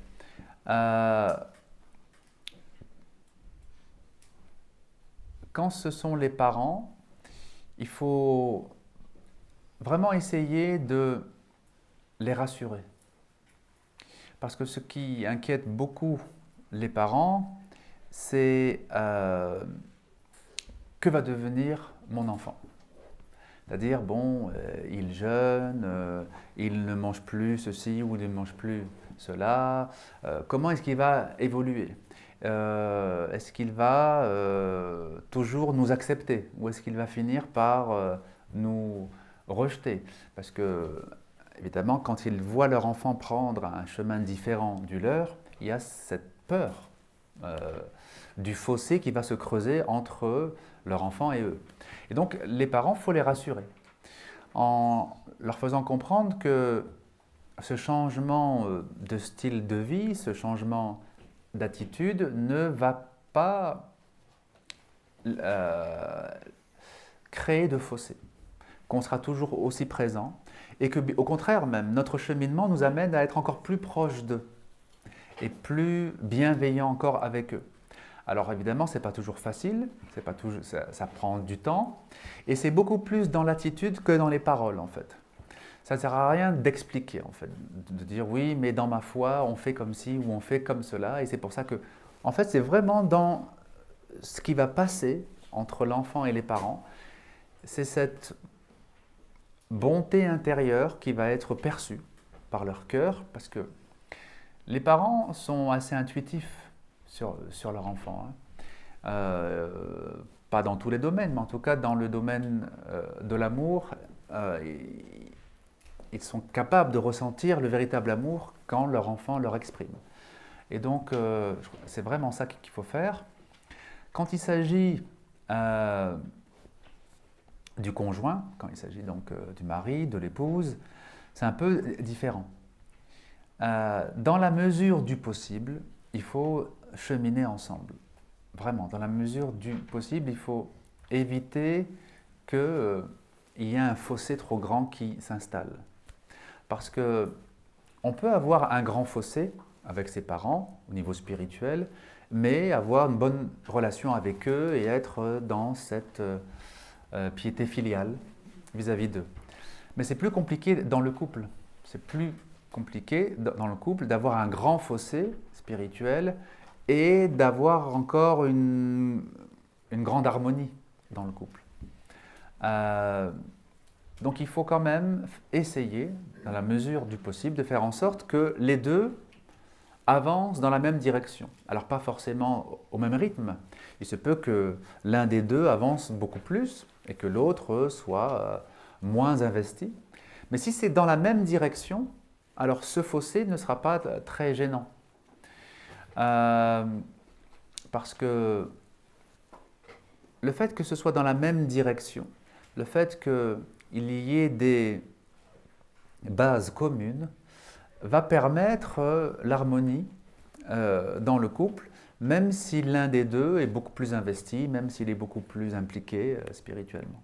Quand ce sont les parents, il faut vraiment essayer de les rassurer. Parce que ce qui inquiète beaucoup les parents, c'est que va devenir mon enfant ? C'est-à-dire, bon, il jeûne, il ne mange plus ceci ou il ne mange plus cela. Comment est-ce qu'il va évoluer ? est-ce qu'il va toujours nous accepter ou est-ce qu'il va finir par nous rejeter? Parce que, évidemment, quand ils voient leur enfant prendre un chemin différent du leur, il y a cette peur du fossé qui va se creuser entre leur enfant et eux. Et donc, les parents, il faut les rassurer en leur faisant comprendre que ce changement de style de vie, ce changement d'attitude ne va pas créer de fossé, qu'on sera toujours aussi présent et que, au contraire même, notre cheminement nous amène à être encore plus proche d'eux et plus bienveillant encore avec eux. Alors évidemment, ce n'est pas toujours facile, ça prend du temps, et c'est beaucoup plus dans l'attitude que dans les paroles en fait. Ça ne sert à rien d'expliquer en fait, de dire oui, mais dans ma foi, on fait comme ci ou on fait comme cela, et c'est pour ça que, en fait, c'est vraiment dans ce qui va passer entre l'enfant et les parents, c'est cette bonté intérieure qui va être perçue par leur cœur, parce que les parents sont assez intuitifs sur leur enfant. Pas dans tous les domaines, mais en tout cas dans le domaine de l'amour, ils sont capables de ressentir le véritable amour quand leur enfant leur exprime. Et donc, c'est vraiment ça qu'il faut faire. Quand il s'agit du conjoint, quand il s'agit donc du mari, de l'épouse, c'est un peu différent. Dans la mesure du possible, il faut cheminer ensemble. Vraiment, dans la mesure du possible, il faut éviter qu'il y ait un fossé trop grand qui s'installe. Parce qu'on peut avoir un grand fossé avec ses parents au niveau spirituel, mais avoir une bonne relation avec eux et être dans cette piété filiale vis-à-vis d'eux. Mais c'est plus compliqué dans le couple. C'est plus compliqué dans le couple d'avoir un grand fossé spirituel et d'avoir encore une grande harmonie dans le couple. Donc il faut quand même essayer, dans la mesure du possible, de faire en sorte que les deux avancent dans la même direction. Alors pas forcément au même rythme. Il se peut que l'un des deux avance beaucoup plus et que l'autre soit moins investi. Mais si c'est dans la même direction, alors ce fossé ne sera pas très gênant. Parce que le fait que ce soit dans la même direction, le fait qu'il y ait des bases communes, va permettre l'harmonie dans le couple, même si l'un des deux est beaucoup plus investi, même s'il est beaucoup plus impliqué spirituellement.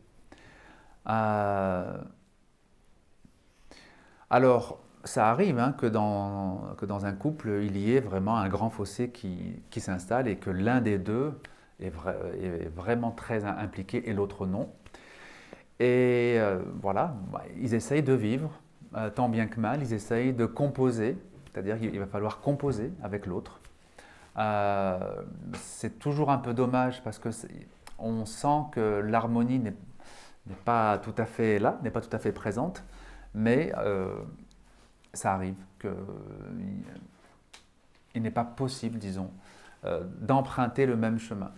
Alors, ça arrive que dans un couple, il y ait vraiment un grand fossé qui s'installe et que l'un des deux est vraiment très impliqué et l'autre non. Et voilà, ils essayent de vivre, tant bien que mal, ils essayent de composer, c'est-à-dire qu'il va falloir composer avec l'autre. C'est toujours un peu dommage parce qu'on sent que l'harmonie n'est pas tout à fait là, n'est pas tout à fait présente, mais ça arrive qu'il n'est pas possible, disons, d'emprunter le même chemin.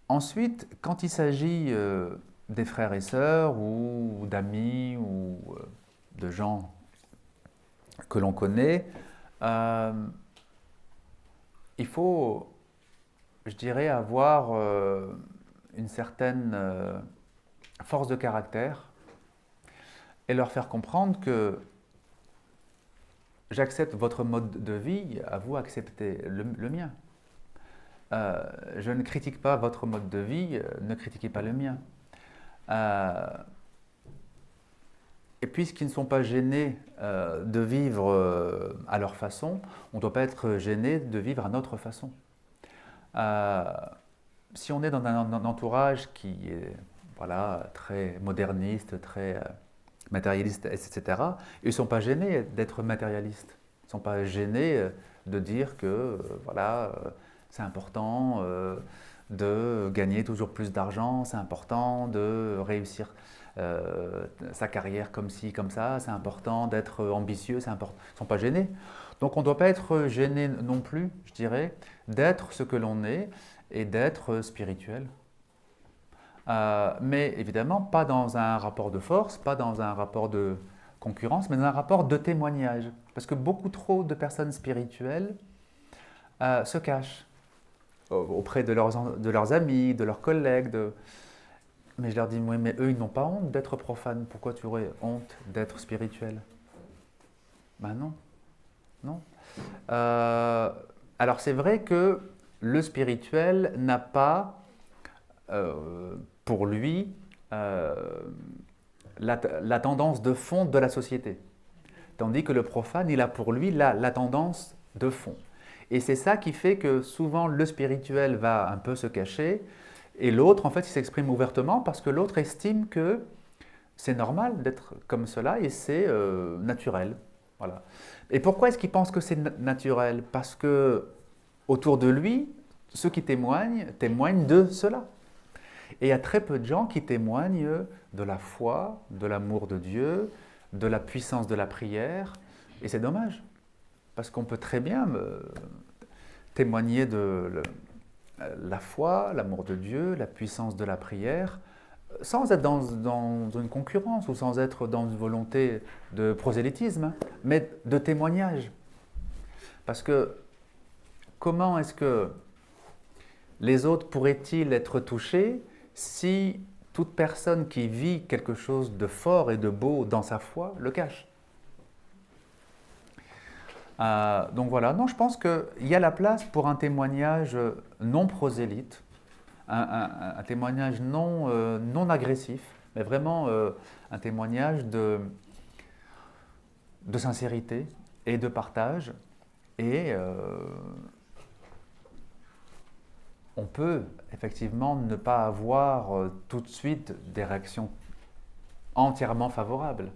Ensuite, quand il s'agit des frères et sœurs ou d'amis ou de gens que l'on connaît, il faut, je dirais, avoir une certaine force de caractère et leur faire comprendre que j'accepte votre mode de vie, à vous accepter le mien. Je ne critique pas votre mode de vie, ne critiquez pas le mien. Et puisqu'ils ne sont pas gênés de vivre à leur façon, on ne doit pas être gêné de vivre à notre façon. Si on est dans un entourage qui est très moderniste, très matérialiste, etc., ils ne sont pas gênés d'être matérialistes. Ils ne sont pas gênés de dire que c'est important de gagner toujours plus d'argent, c'est important de réussir sa carrière comme ci, comme ça, c'est important d'être ambitieux, c'est important. Ils ne sont pas gênés. Donc on ne doit pas être gêné non plus, je dirais, d'être ce que l'on est et d'être spirituel. Mais évidemment, pas dans un rapport de force, pas dans un rapport de concurrence, mais dans un rapport de témoignage. Parce que beaucoup trop de personnes spirituelles se cachent auprès de leurs amis, de leurs collègues. Mais je leur dis, oui, mais eux, ils n'ont pas honte d'être profanes. Pourquoi tu aurais honte d'être spirituel? Ben non, non. Alors c'est vrai que le spirituel n'a pas, pour lui, la tendance de fond de la société. Tandis que le profane, il a pour lui la tendance de fond. Et c'est ça qui fait que souvent le spirituel va un peu se cacher et l'autre, en fait, il s'exprime ouvertement parce que l'autre estime que c'est normal d'être comme cela et c'est naturel. Voilà. Et pourquoi est-ce qu'il pense que c'est naturel? Parce que autour de lui, ceux qui témoignent de cela. Et il y a très peu de gens qui témoignent de la foi, de l'amour de Dieu, de la puissance de la prière. Et c'est dommage, parce qu'on peut très bien témoigner de la foi, l'amour de Dieu, la puissance de la prière, sans être dans une concurrence ou sans être dans une volonté de prosélytisme, mais de témoignage. Parce que comment est-ce que les autres pourraient-ils être touchés si toute personne qui vit quelque chose de fort et de beau dans sa foi le cache? Donc voilà, non, je pense qu'il y a la place pour un témoignage non prosélyte, un témoignage non agressif, mais vraiment un témoignage de sincérité et de partage. Et on peut effectivement ne pas avoir tout de suite des réactions entièrement favorables.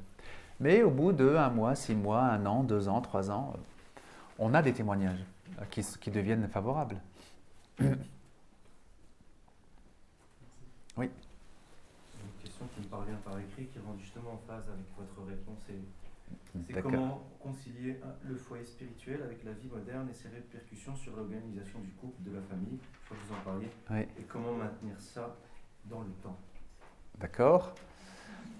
Mais au bout de 1 mois, 6 mois, 1 an, 2 ans, 3 ans, on a des témoignages qui deviennent favorables. Oui. Une question qui me parvient par écrit, qui rentre justement en phase avec votre réponse. C'est comment concilier le foyer spirituel avec la vie moderne et ses répercussions sur l'organisation du couple, de la famille, je crois que vous en parliez, oui. Et comment maintenir ça dans le temps. D'accord.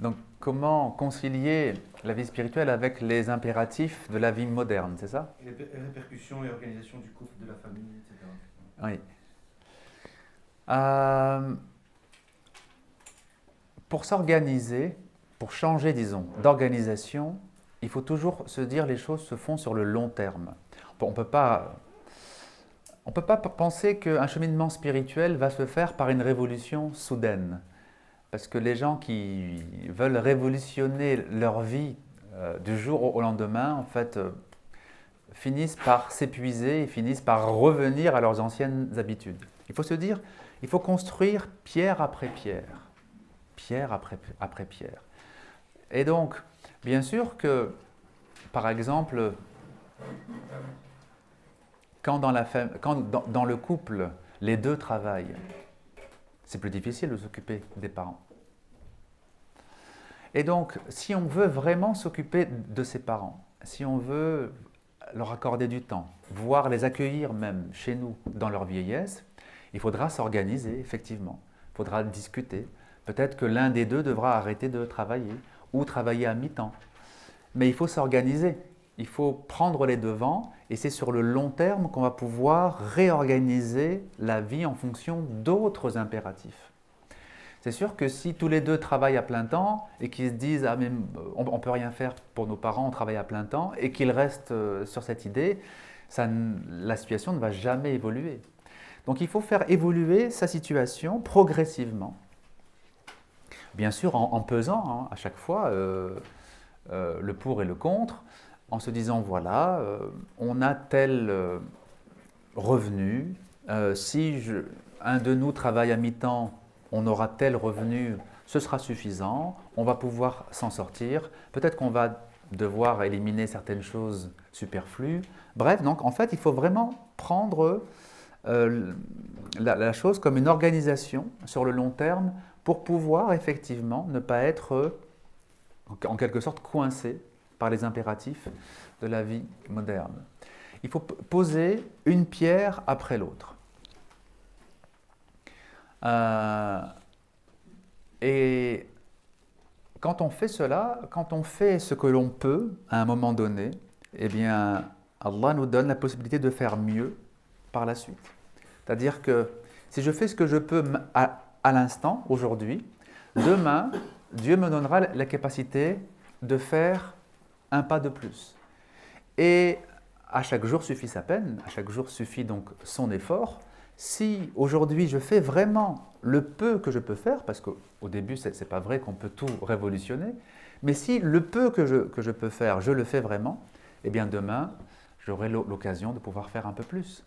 Donc, comment concilier la vie spirituelle avec les impératifs de la vie moderne, c'est ça? Les répercussions et organisation du couple, de la famille, etc. Oui. Pour s'organiser, pour changer, disons, d'organisation, il faut toujours se dire les choses se font sur le long terme. On ne peut pas penser qu'un cheminement spirituel va se faire par une révolution soudaine. Parce que les gens qui veulent révolutionner leur vie du jour au lendemain, en fait, finissent par s'épuiser et finissent par revenir à leurs anciennes habitudes. Il faut se dire, il faut construire pierre après pierre, pierre après pierre. Et donc, bien sûr que, par exemple, quand dans le couple, les deux travaillent, c'est plus difficile de s'occuper des parents. Et donc, si on veut vraiment s'occuper de ses parents, si on veut leur accorder du temps, voire les accueillir même chez nous dans leur vieillesse, il faudra s'organiser, effectivement. Il faudra discuter. Peut-être que l'un des deux devra arrêter de travailler ou travailler à mi-temps. Mais il faut s'organiser. Il faut prendre les devants et c'est sur le long terme qu'on va pouvoir réorganiser la vie en fonction d'autres impératifs. C'est sûr que si tous les deux travaillent à plein temps et qu'ils se disent « Ah mais on ne peut rien faire pour nos parents, on travaille à plein temps » et qu'ils restent sur cette idée, la situation ne va jamais évoluer. Donc il faut faire évoluer sa situation progressivement. Bien sûr en pesant à chaque fois le pour et le contre, en se disant voilà, on a tel revenu, si un de nous travaille à mi-temps, on aura tel revenu, ce sera suffisant, on va pouvoir s'en sortir, peut-être qu'on va devoir éliminer certaines choses superflues. Bref, donc en fait, il faut vraiment prendre la chose comme une organisation sur le long terme pour pouvoir effectivement ne pas être en quelque sorte coincé par les impératifs de la vie moderne. il faut poser une pierre après l'autre. Et quand on fait cela, quand on fait ce que l'on peut à un moment donné, eh bien, Allah nous donne la possibilité de faire mieux par la suite. C'est-à-dire que si je fais ce que je peux à l'instant, aujourd'hui, demain, Dieu me donnera la capacité de faire un pas de plus. Et à chaque jour suffit sa peine, à chaque jour suffit donc son effort. Si aujourd'hui je fais vraiment le peu que je peux faire, parce qu'au début ce n'est pas vrai qu'on peut tout révolutionner, mais si le peu que je peux faire, je le fais vraiment, eh bien demain j'aurai l'occasion de pouvoir faire un peu plus.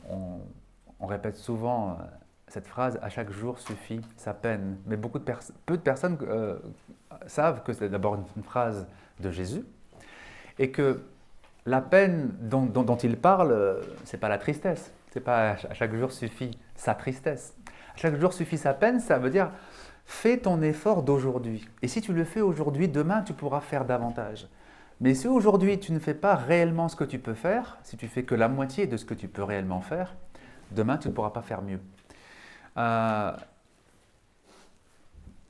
On répète souvent cette phrase, à chaque jour suffit sa peine, mais peu de personnes savent que c'est d'abord une phrase de Jésus, et que la peine dont il parle, ce n'est pas la tristesse. C'est pas à chaque jour suffit sa tristesse. À chaque jour suffit sa peine, ça veut dire fais ton effort d'aujourd'hui. Et si tu le fais aujourd'hui, demain tu pourras faire davantage. Mais si aujourd'hui tu ne fais pas réellement ce que tu peux faire, si tu fais que la moitié de ce que tu peux réellement faire, demain tu ne pourras pas faire mieux.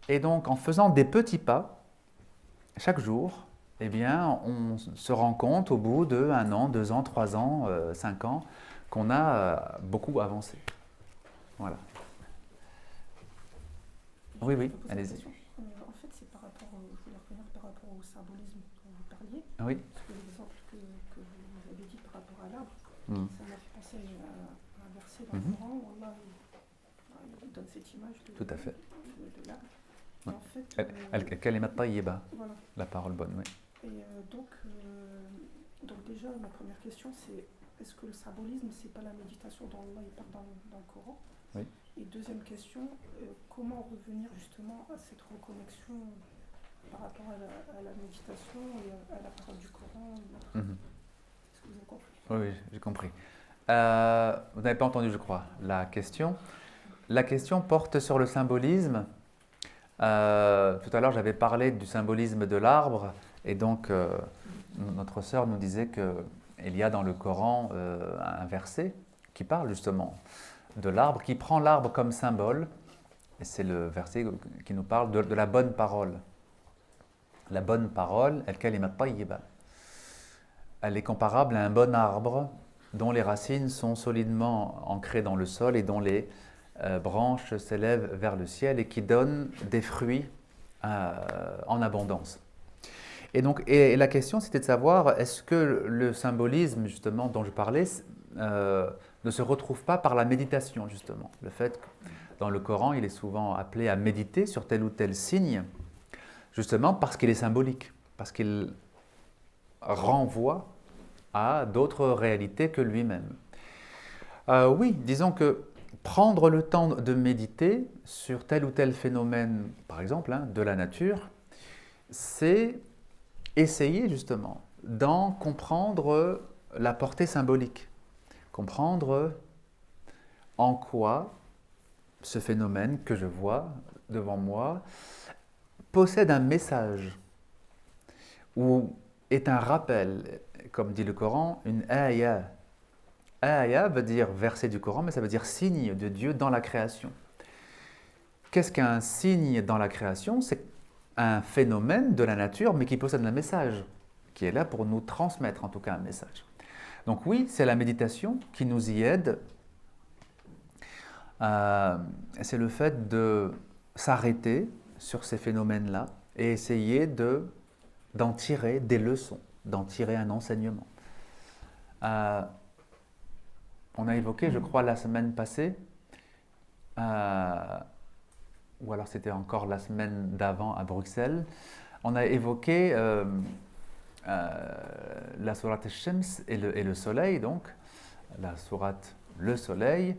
Et donc en faisant des petits pas, chaque jour, eh bien, on se rend compte au bout de 1 an, 2 ans, 3 ans, 5 ans, qu'on a beaucoup avancé. Voilà. Oui, allez-y. En fait, c'est par rapport au symbolisme dont vous parliez. Oui. Parce que l'exemple que vous avez dit par rapport à l'arbre, ça m'a fait penser à un verset dans le Coran où Allah il donne cette image de l'arbre. Ouais. En fait, Al-kalimat tayyiba, voilà. La parole bonne, oui. Et donc déjà, ma première question, c'est est-ce que le symbolisme, c'est pas la méditation dont Allah il parle dans le Coran? Oui. Et deuxième question, comment revenir justement à cette reconnexion par rapport à la méditation et à la parole du Coran? Est-ce que vous avez compris? Oui, j'ai compris. Vous n'avez pas entendu, je crois, la question. La question porte sur le symbolisme. Tout à l'heure, j'avais parlé du symbolisme de l'arbre, et donc notre sœur nous disait qu'il y a dans le Coran un verset qui parle justement de l'arbre, qui prend l'arbre comme symbole, et c'est le verset qui nous parle de la bonne parole. La bonne parole, al-kalimat tayyiba, elle est comparable à un bon arbre dont les racines sont solidement ancrées dans le sol et dont les branches s'élèvent vers le ciel et qui donne des fruits en abondance. Et donc, la question c'était de savoir est-ce que le symbolisme justement dont je parlais ne se retrouve pas par la méditation justement. Le fait que dans le Coran il est souvent appelé à méditer sur tel ou tel signe, justement parce qu'il est symbolique, parce qu'il renvoie à d'autres réalités que lui-même. Oui, disons que prendre le temps de méditer sur tel ou tel phénomène, par exemple, de la nature, c'est essayer justement d'en comprendre la portée symbolique, comprendre en quoi ce phénomène que je vois devant moi possède un message ou est un rappel, comme dit le Coran, une ayah. Aya veut dire verset du Coran, mais ça veut dire signe de Dieu dans la création. Qu'est-ce qu'un signe dans la création? C'est un phénomène de la nature, mais qui possède un message, qui est là pour nous transmettre en tout cas un message. Donc oui, c'est la méditation qui nous y aide. C'est le fait de s'arrêter sur ces phénomènes-là et essayer d'en tirer des leçons, d'en tirer un enseignement. On a évoqué, je crois, la semaine passée, ou alors c'était encore la semaine d'avant à Bruxelles, on a évoqué la sourate Al-Shams et le soleil, donc, la sourate Le Soleil,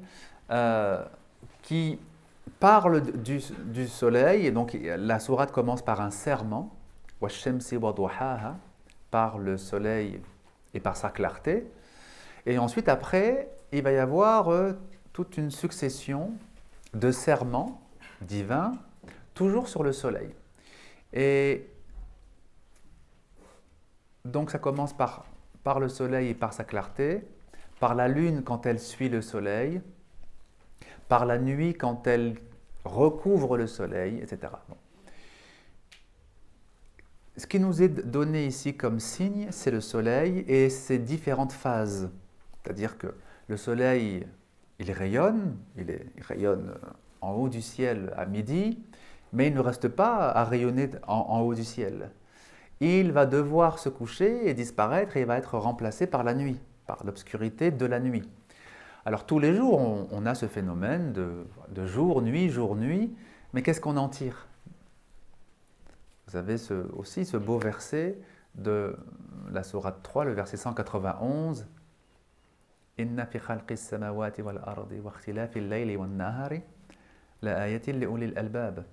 qui parle du soleil, et donc la sourate commence par un serment, Wash-shamsi wa duhaha, par le soleil et par sa clarté, et ensuite après, il va y avoir toute une succession de serments divins, toujours sur le soleil. Et donc ça commence par par le soleil et par sa clarté, par la lune quand elle suit le soleil, par la nuit quand elle recouvre le soleil, etc. Bon. Ce qui nous est donné ici comme signe, c'est le soleil et ses différentes phases. C'est-à-dire que le soleil, il rayonne en haut du ciel à midi, mais il ne reste pas à rayonner en haut du ciel. Il va devoir se coucher et disparaître et il va être remplacé par la nuit, par l'obscurité de la nuit. Alors tous les jours, on a ce phénomène de jour-nuit, mais qu'est-ce qu'on en tire? Vous avez aussi ce beau verset de la sourate 3, le verset 191. Inna fi khalqis samawati wal ardi wa ikhtilafil layli wan nahari la ayatin li ulil albab.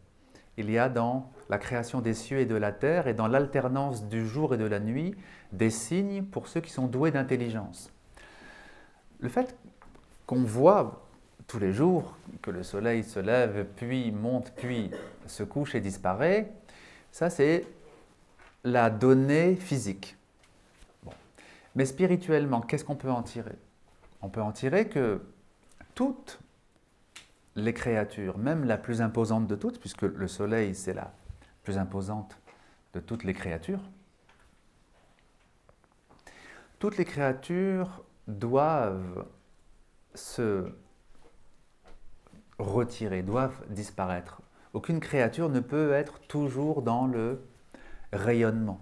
Il y a dans la création des cieux et de la terre et dans l'alternance du jour et de la nuit des signes pour ceux qui sont doués d'intelligence. Le fait qu'on voit tous les jours que le soleil se lève, puis monte, puis se couche et disparaît, ça c'est la donnée physique. Bon. Mais spirituellement, qu'est-ce qu'on peut en tirer? On peut en tirer que toutes les créatures, même la plus imposante de toutes, puisque le soleil c'est la plus imposante de toutes les créatures, toutes les créatures doivent se retirer, doivent disparaître. Aucune créature ne peut être toujours dans le rayonnement,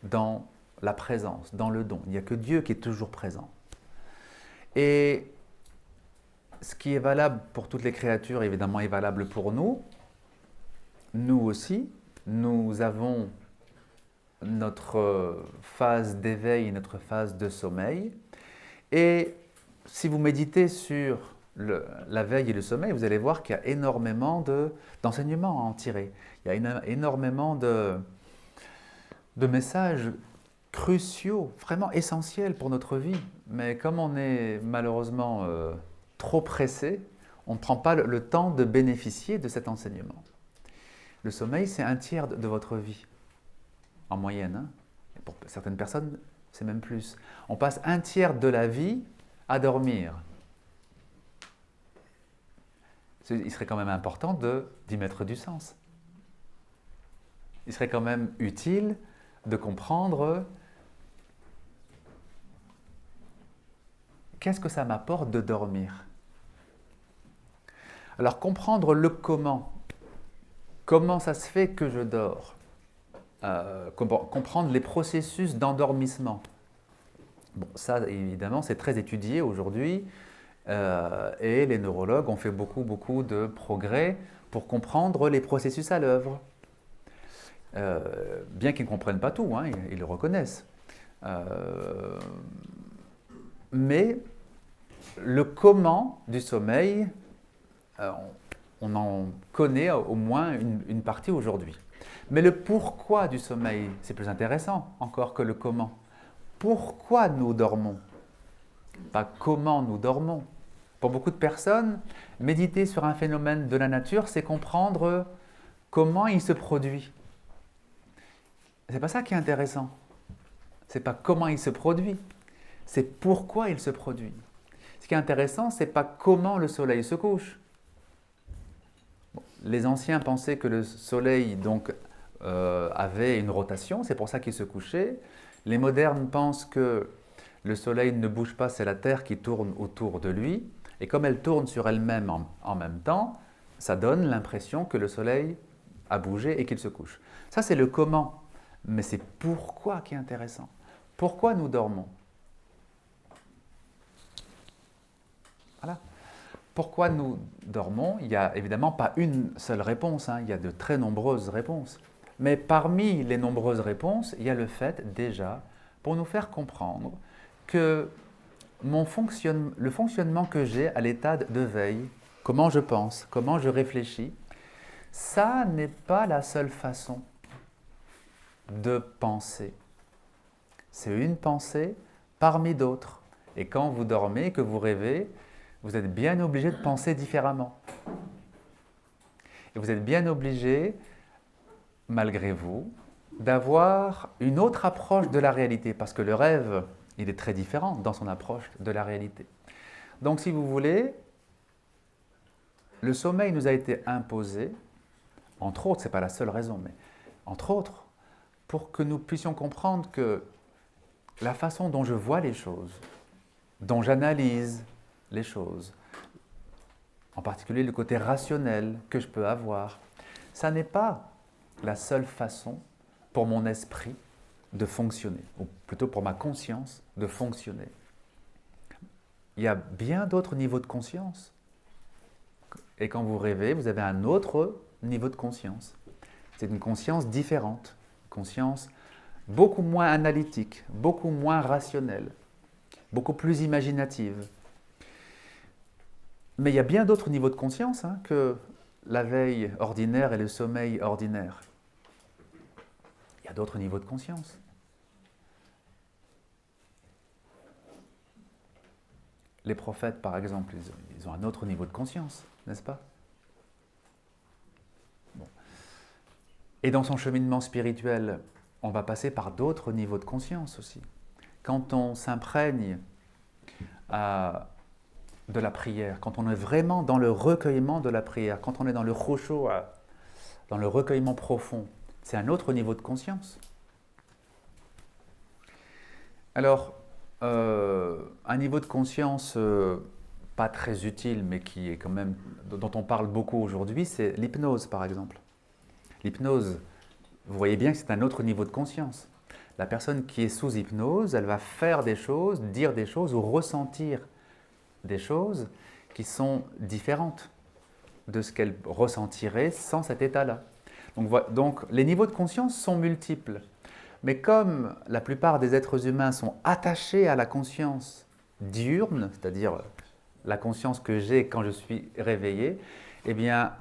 dans la présence, dans le don. Il n'y a que Dieu qui est toujours présent. Et ce qui est valable pour toutes les créatures, évidemment, est valable pour nous. Nous aussi, nous avons notre phase d'éveil, notre phase de sommeil. Et si vous méditez sur la veille et le sommeil, vous allez voir qu'il y a énormément d'enseignements à en tirer. Il y a énormément de messages cruciaux, vraiment essentiels pour notre vie. Mais comme on est malheureusement trop pressé, on ne prend pas le temps de bénéficier de cet enseignement. Le sommeil, c'est 1/3 de votre vie, en moyenne. Hein. Et pour certaines personnes, c'est même plus. On passe 1/3 de la vie à dormir. Il serait quand même important d'y mettre du sens. Il serait quand même utile de comprendre qu'est-ce que ça m'apporte de dormir. Alors comprendre le comment ça se fait que je dors, comprendre les processus d'endormissement. Bon, ça évidemment c'est très étudié aujourd'hui. Et les neurologues ont fait beaucoup de progrès pour comprendre les processus à l'œuvre. Bien qu'ils ne comprennent pas tout, hein, ils le reconnaissent. Mais le comment du sommeil, on en connaît au moins une partie aujourd'hui. Mais le pourquoi du sommeil, c'est plus intéressant encore que le comment. Pourquoi nous dormons? Pas comment nous dormons. Pour beaucoup de personnes, méditer sur un phénomène de la nature, c'est comprendre comment il se produit. C'est pas ça qui est intéressant. C'est pas comment il se produit, c'est pourquoi il se produit. Ce qui est intéressant, c'est pas comment le soleil se couche. Bon, les anciens pensaient que le soleil donc avait une rotation, c'est pour ça qu'il se couchait. Les modernes pensent que le soleil ne bouge pas, c'est la Terre qui tourne autour de lui. Et comme elle tourne sur elle-même en même temps, ça donne l'impression que le soleil a bougé et qu'il se couche. Ça, c'est le comment. Mais c'est pourquoi qui est intéressant. Pourquoi nous dormons? Voilà. Pourquoi nous dormons? Il n'y a évidemment pas une seule réponse, hein. Il y a de très nombreuses réponses. Mais parmi les nombreuses réponses, il y a le fait déjà, pour nous faire comprendre que le fonctionnement que j'ai à l'état de veille, comment je pense, comment je réfléchis, ça n'est pas la seule façon de penser. C'est une pensée parmi d'autres. Et quand vous dormez, que vous rêvez, vous êtes bien obligé de penser différemment. Et vous êtes bien obligé, malgré vous, d'avoir une autre approche de la réalité, parce que le rêve, il est très différent dans son approche de la réalité. Donc si vous voulez, le sommeil nous a été imposé, entre autres, ce n'est pas la seule raison, mais entre autres, pour que nous puissions comprendre que la façon dont je vois les choses, dont j'analyse les choses, en particulier le côté rationnel que je peux avoir, ça n'est pas la seule façon pour mon esprit de fonctionner, ou plutôt pour ma conscience de fonctionner. Il y a bien d'autres niveaux de conscience. Et quand vous rêvez, vous avez un autre niveau de conscience. C'est une conscience différente, une conscience beaucoup moins analytique, beaucoup moins rationnelle, beaucoup plus imaginative. Mais il y a bien d'autres niveaux de conscience que la veille ordinaire et le sommeil ordinaire. Il y a d'autres niveaux de conscience. Les prophètes, par exemple, ils ont un autre niveau de conscience, n'est-ce pas? Bon. Et dans son cheminement spirituel, on va passer par d'autres niveaux de conscience aussi. Quand on s'imprègne de la prière, quand on est vraiment dans le recueillement de la prière, quand on est dans le khushu', dans le recueillement profond, c'est un autre niveau de conscience. Alors, un niveau de conscience pas très utile, mais qui est quand même, dont on parle beaucoup aujourd'hui, c'est l'hypnose, par exemple. L'hypnose, vous voyez bien que c'est un autre niveau de conscience. La personne qui est sous hypnose, elle va faire des choses, dire des choses ou ressentir des choses qui sont différentes de ce qu'elle ressentirait sans cet état-là. Donc, les niveaux de conscience sont multiples. Mais comme la plupart des êtres humains sont attachés à la conscience diurne, c'est-à-dire la conscience que j'ai quand je suis réveillé, eh bien,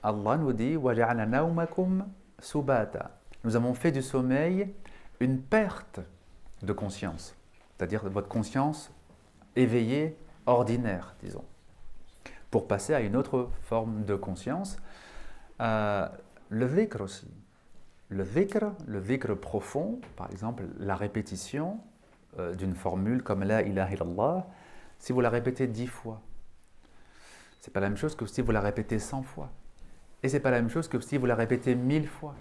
Allah nous dit « وَجَعَلَ نَوْمَكُمْ سُبَاتًا » Nous avons fait du sommeil une perte de conscience, c'est-à-dire votre conscience éveillée, ordinaire, disons, pour passer à une autre forme de conscience. Le dhikr aussi. Le dhikr profond, par exemple la répétition d'une formule comme La ilaha illallah, si vous la répétez 10 fois, c'est pas la même chose que si vous la répétez 100 fois. Et c'est pas la même chose que si vous la répétez 1000 fois.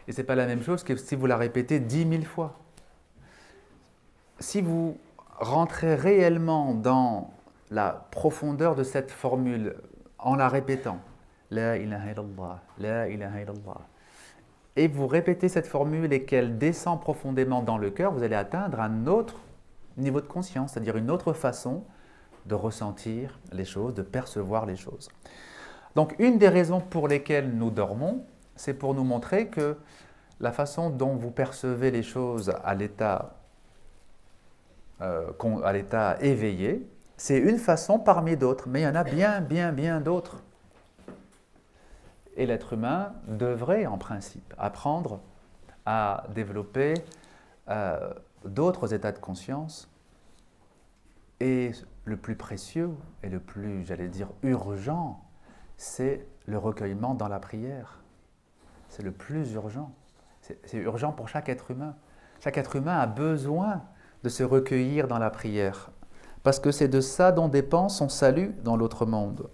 Et c'est pas la même chose que si vous la répétez 10 000 fois. Si vous rentrez réellement dans la profondeur de cette formule en la répétant, La ilaha illallah, La ilaha illallah, et vous répétez cette formule et qu'elle descend profondément dans le cœur, vous allez atteindre un autre niveau de conscience, c'est-à-dire une autre façon de ressentir les choses, de percevoir les choses. Donc une des raisons pour lesquelles nous dormons, c'est pour nous montrer que la façon dont vous percevez les choses à l'état éveillé, c'est une façon parmi d'autres, mais il y en a bien d'autres. Et l'être humain devrait, en principe, apprendre à développer d'autres états de conscience. Et le plus précieux et le plus, j'allais dire, urgent, c'est le recueillement dans la prière. C'est le plus urgent. C'est urgent pour chaque être humain. Chaque être humain a besoin de se recueillir dans la prière, parce que c'est de ça dont dépend son salut dans l'autre monde.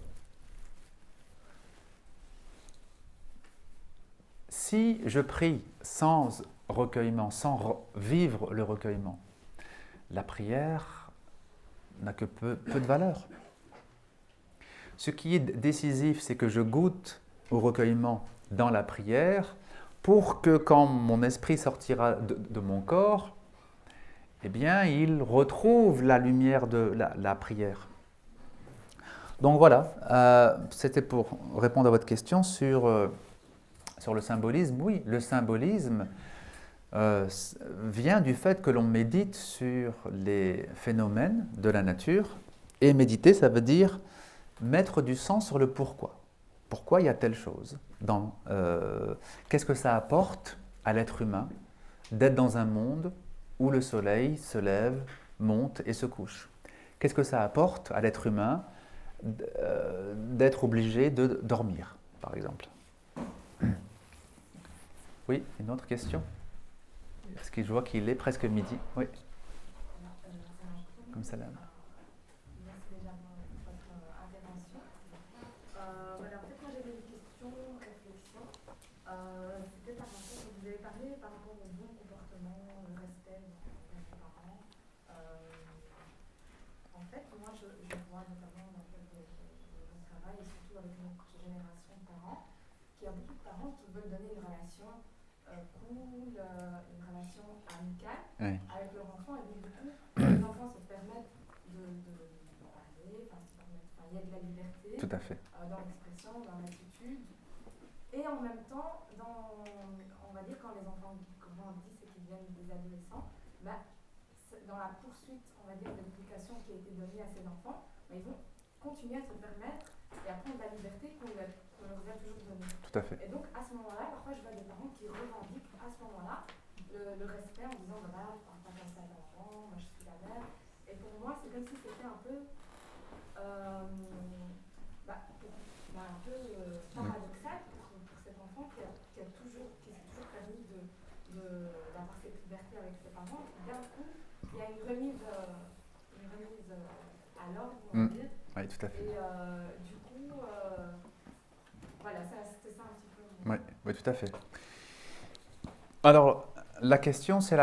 Si je prie sans recueillement, sans vivre le recueillement, la prière n'a que peu de valeur. Ce qui est décisif, c'est que je goûte au recueillement dans la prière pour que quand mon esprit sortira de mon corps, eh bien, il retrouve la lumière de la prière. Donc voilà, c'était pour répondre à votre question sur le symbolisme. Oui, le symbolisme vient du fait que l'on médite sur les phénomènes de la nature. Et méditer, ça veut dire mettre du sens sur le pourquoi. Pourquoi il y a telle chose? Qu'est-ce que ça apporte à l'être humain d'être dans un monde où le soleil se lève, monte et se couche? Qu'est-ce que ça apporte à l'être humain d'être obligé de dormir, par exemple? Oui, une autre question ? parce que je vois qu'il est presque midi. Oui. Comme ça là. Merci déjà pour votre intervention. Voilà, en fait, moi j'avais une question, réflexion. C'était par rapport, vous avez parlé par rapport au bon comportement, le respect des parents. En fait, moi je vois notamment dans le cadre de mon travail et surtout avec notre génération de parents, qu'il y a beaucoup de parents qui veulent donner une relation cool, une relation amicale avec leur enfant, et donc du coup, les enfants se permettent de parler, il y a de la liberté Tout à fait. dans l'expression, dans l'attitude, et en même temps, on va dire quand les enfants grandissent et qu'ils deviennent des adolescents, dans la poursuite, on va dire, de l'éducation qui a été donnée à ces enfants, ils vont continuer à se permettre et à prendre la liberté qu'on leur a toujours donnée. Tout à fait. Et donc à ce moment-là, parfois je vois des parents qui revendiquent à ce moment-là le respect en disant voilà, je ne parle pas comme ça à l'enfant, moi je suis la mère. Et pour moi, c'est comme si c'était un peu paradoxal pour cet enfant qui s'est toujours permis d'avoir cette liberté avec ses parents. Et d'un coup, il y a une remise à l'ordre, on va dire. Oui, tout à fait. Et du coup, voilà, c'était ça un petit peu. Oui, tout à fait. Alors, la question, c'est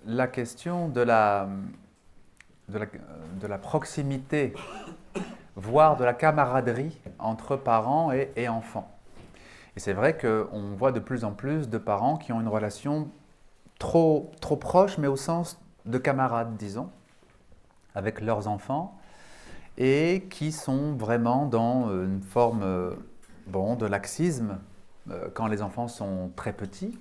la question de la proximité, voire de la camaraderie entre parents et enfants. Et c'est vrai qu'on voit de plus en plus de parents qui ont une relation trop proche, mais au sens de camarades, disons, avec leurs enfants, et qui sont vraiment dans une forme de laxisme quand les enfants sont très petits.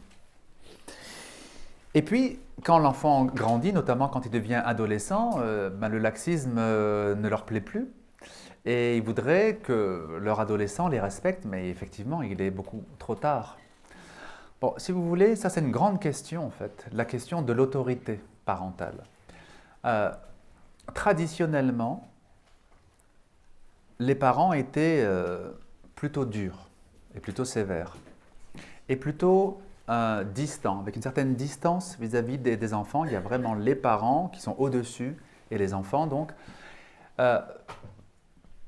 Et puis, quand l'enfant grandit, notamment quand il devient adolescent, le laxisme ne leur plaît plus. Et ils voudraient que leur adolescent les respecte, mais effectivement, il est beaucoup trop tard. Bon, si vous voulez, ça c'est une grande question en fait, la question de l'autorité parentale. Traditionnellement, les parents étaient plutôt durs et plutôt sévères et plutôt distants, avec une certaine distance vis-à-vis des enfants. Il y a vraiment les parents qui sont au-dessus et les enfants. Donc,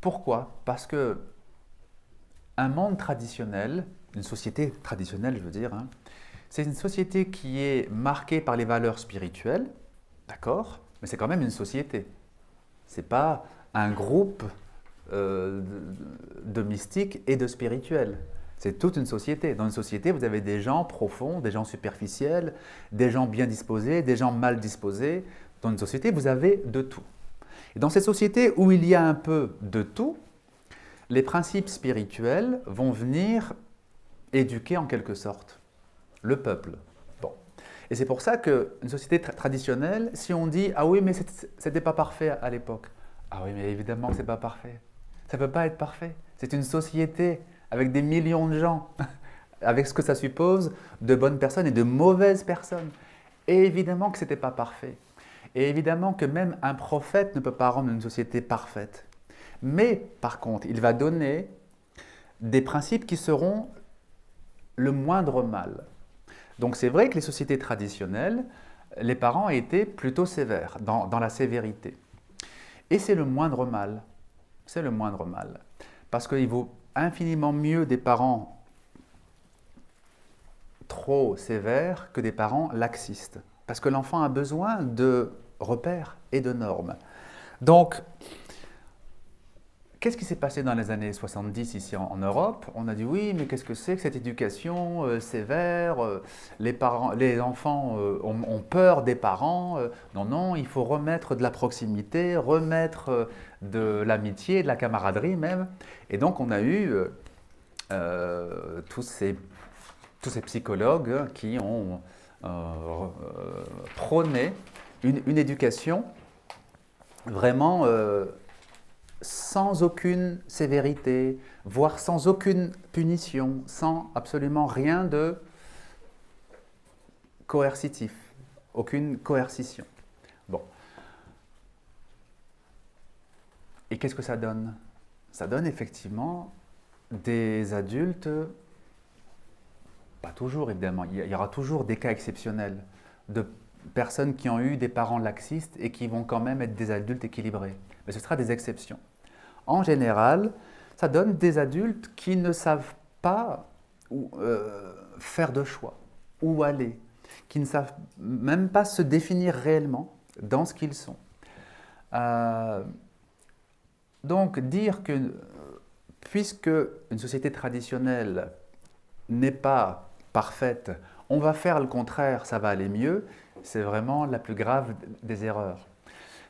pourquoi ? Parce que un monde traditionnel, une société traditionnelle, je veux dire, c'est une société qui est marquée par les valeurs spirituelles, d'accord ? Mais c'est quand même une société. Ce n'est pas un groupe de mystiques et de spirituels. C'est toute une société. Dans une société, vous avez des gens profonds, des gens superficiels, des gens bien disposés, des gens mal disposés. Dans une société, vous avez de tout. Et dans cette société où il y a un peu de tout, les principes spirituels vont venir éduquer en quelque sorte le peuple. Bon. Et c'est pour ça qu'une société traditionnelle, si on dit « Ah oui, mais c'était pas parfait à l'époque », ah oui, mais évidemment que c'est pas parfait. Ça ne peut pas être parfait. C'est une société avec des millions de gens, avec ce que ça suppose de bonnes personnes et de mauvaises personnes. Et évidemment que ce n'était pas parfait. Et évidemment que même un prophète ne peut pas rendre une société parfaite. Mais par contre, il va donner des principes qui seront le moindre mal. Donc c'est vrai que les sociétés traditionnelles, les parents étaient plutôt sévères, dans la sévérité. Et c'est le moindre mal. C'est le moindre mal. Parce qu'il vaut infiniment mieux des parents trop sévères que des parents laxistes. Parce que l'enfant a besoin de repères et de normes. Donc, qu'est-ce qui s'est passé dans les années 70 ici en Europe ? On a dit oui, mais qu'est-ce que c'est que cette éducation sévère ? Les enfants ont peur des parents. Non, il faut remettre de la proximité, remettre de l'amitié, de la camaraderie même. Et donc on a eu tous ces psychologues qui ont prôné une éducation vraiment sans aucune sévérité, voire sans aucune punition, sans absolument rien de coercitif, aucune coercition. Bon. Et qu'est-ce que ça donne ? Ça donne effectivement des adultes, pas toujours évidemment, il y aura toujours des cas exceptionnels, de personnes qui ont eu des parents laxistes et qui vont quand même être des adultes équilibrés. Mais ce sera des exceptions. En général, ça donne des adultes qui ne savent pas faire de choix, où aller, qui ne savent même pas se définir réellement dans ce qu'ils sont. Donc dire que, puisque une société traditionnelle n'est pas parfaite, on va faire le contraire, ça va aller mieux, c'est vraiment la plus grave des erreurs.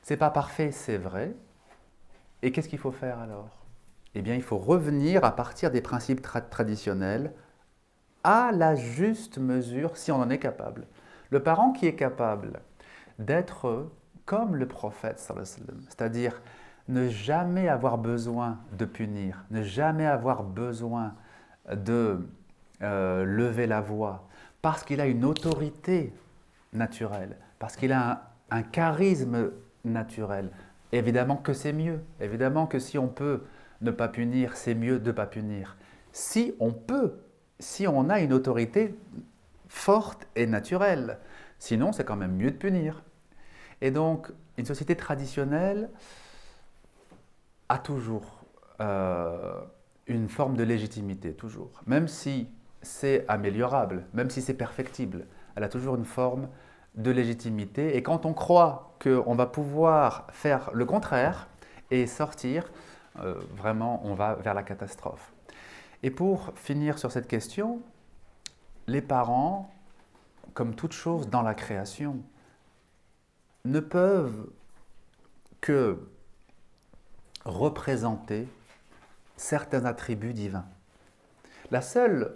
C'est pas parfait, c'est vrai. Et qu'est-ce qu'il faut faire alors? Eh bien, il faut revenir à partir des principes traditionnels à la juste mesure, si on en est capable. Le parent qui est capable d'être comme le prophète, c'est-à-dire ne jamais avoir besoin de punir, ne jamais avoir besoin de lever la voix, parce qu'il a une autorité naturelle, parce qu'il a un charisme naturel. Évidemment que c'est mieux, évidemment que si on peut ne pas punir, c'est mieux de ne pas punir. Si on peut, si on a une autorité forte et naturelle, sinon c'est quand même mieux de punir. Et donc, une société traditionnelle a toujours une forme de légitimité, toujours. Même si c'est améliorable, même si c'est perfectible, elle a toujours une forme de légitimité. Et quand on croit qu'on va pouvoir faire le contraire et sortir, vraiment, on va vers la catastrophe. Et pour finir sur cette question, les parents, comme toute chose dans la création, ne peuvent que représenter certains attributs divins. La seule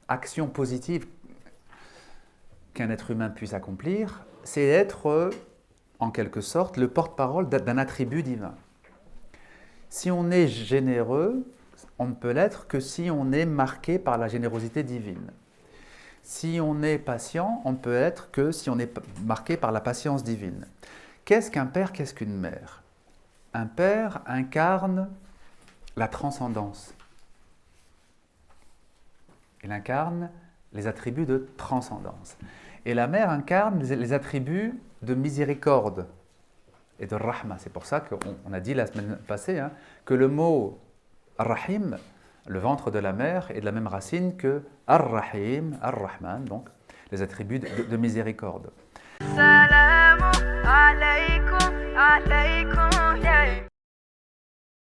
action positive qu'un être humain puisse accomplir, c'est être, en quelque sorte, le porte-parole d'un attribut divin. Si on est généreux, on ne peut l'être que si on est marqué par la générosité divine. Si on est patient, on ne peut être que si on est marqué par la patience divine. Qu'est-ce qu'un père, qu'est-ce qu'une mère? Un père incarne la transcendance. Il incarne les attributs de transcendance. Et la mère incarne les attributs de miséricorde et de rahma. C'est pour ça qu'on a dit la semaine passée que le mot ar-rahim, le ventre de la mère, est de la même racine que ar-rahim, ar-rahman, donc les attributs de miséricorde. Salam alaykum, alaykum.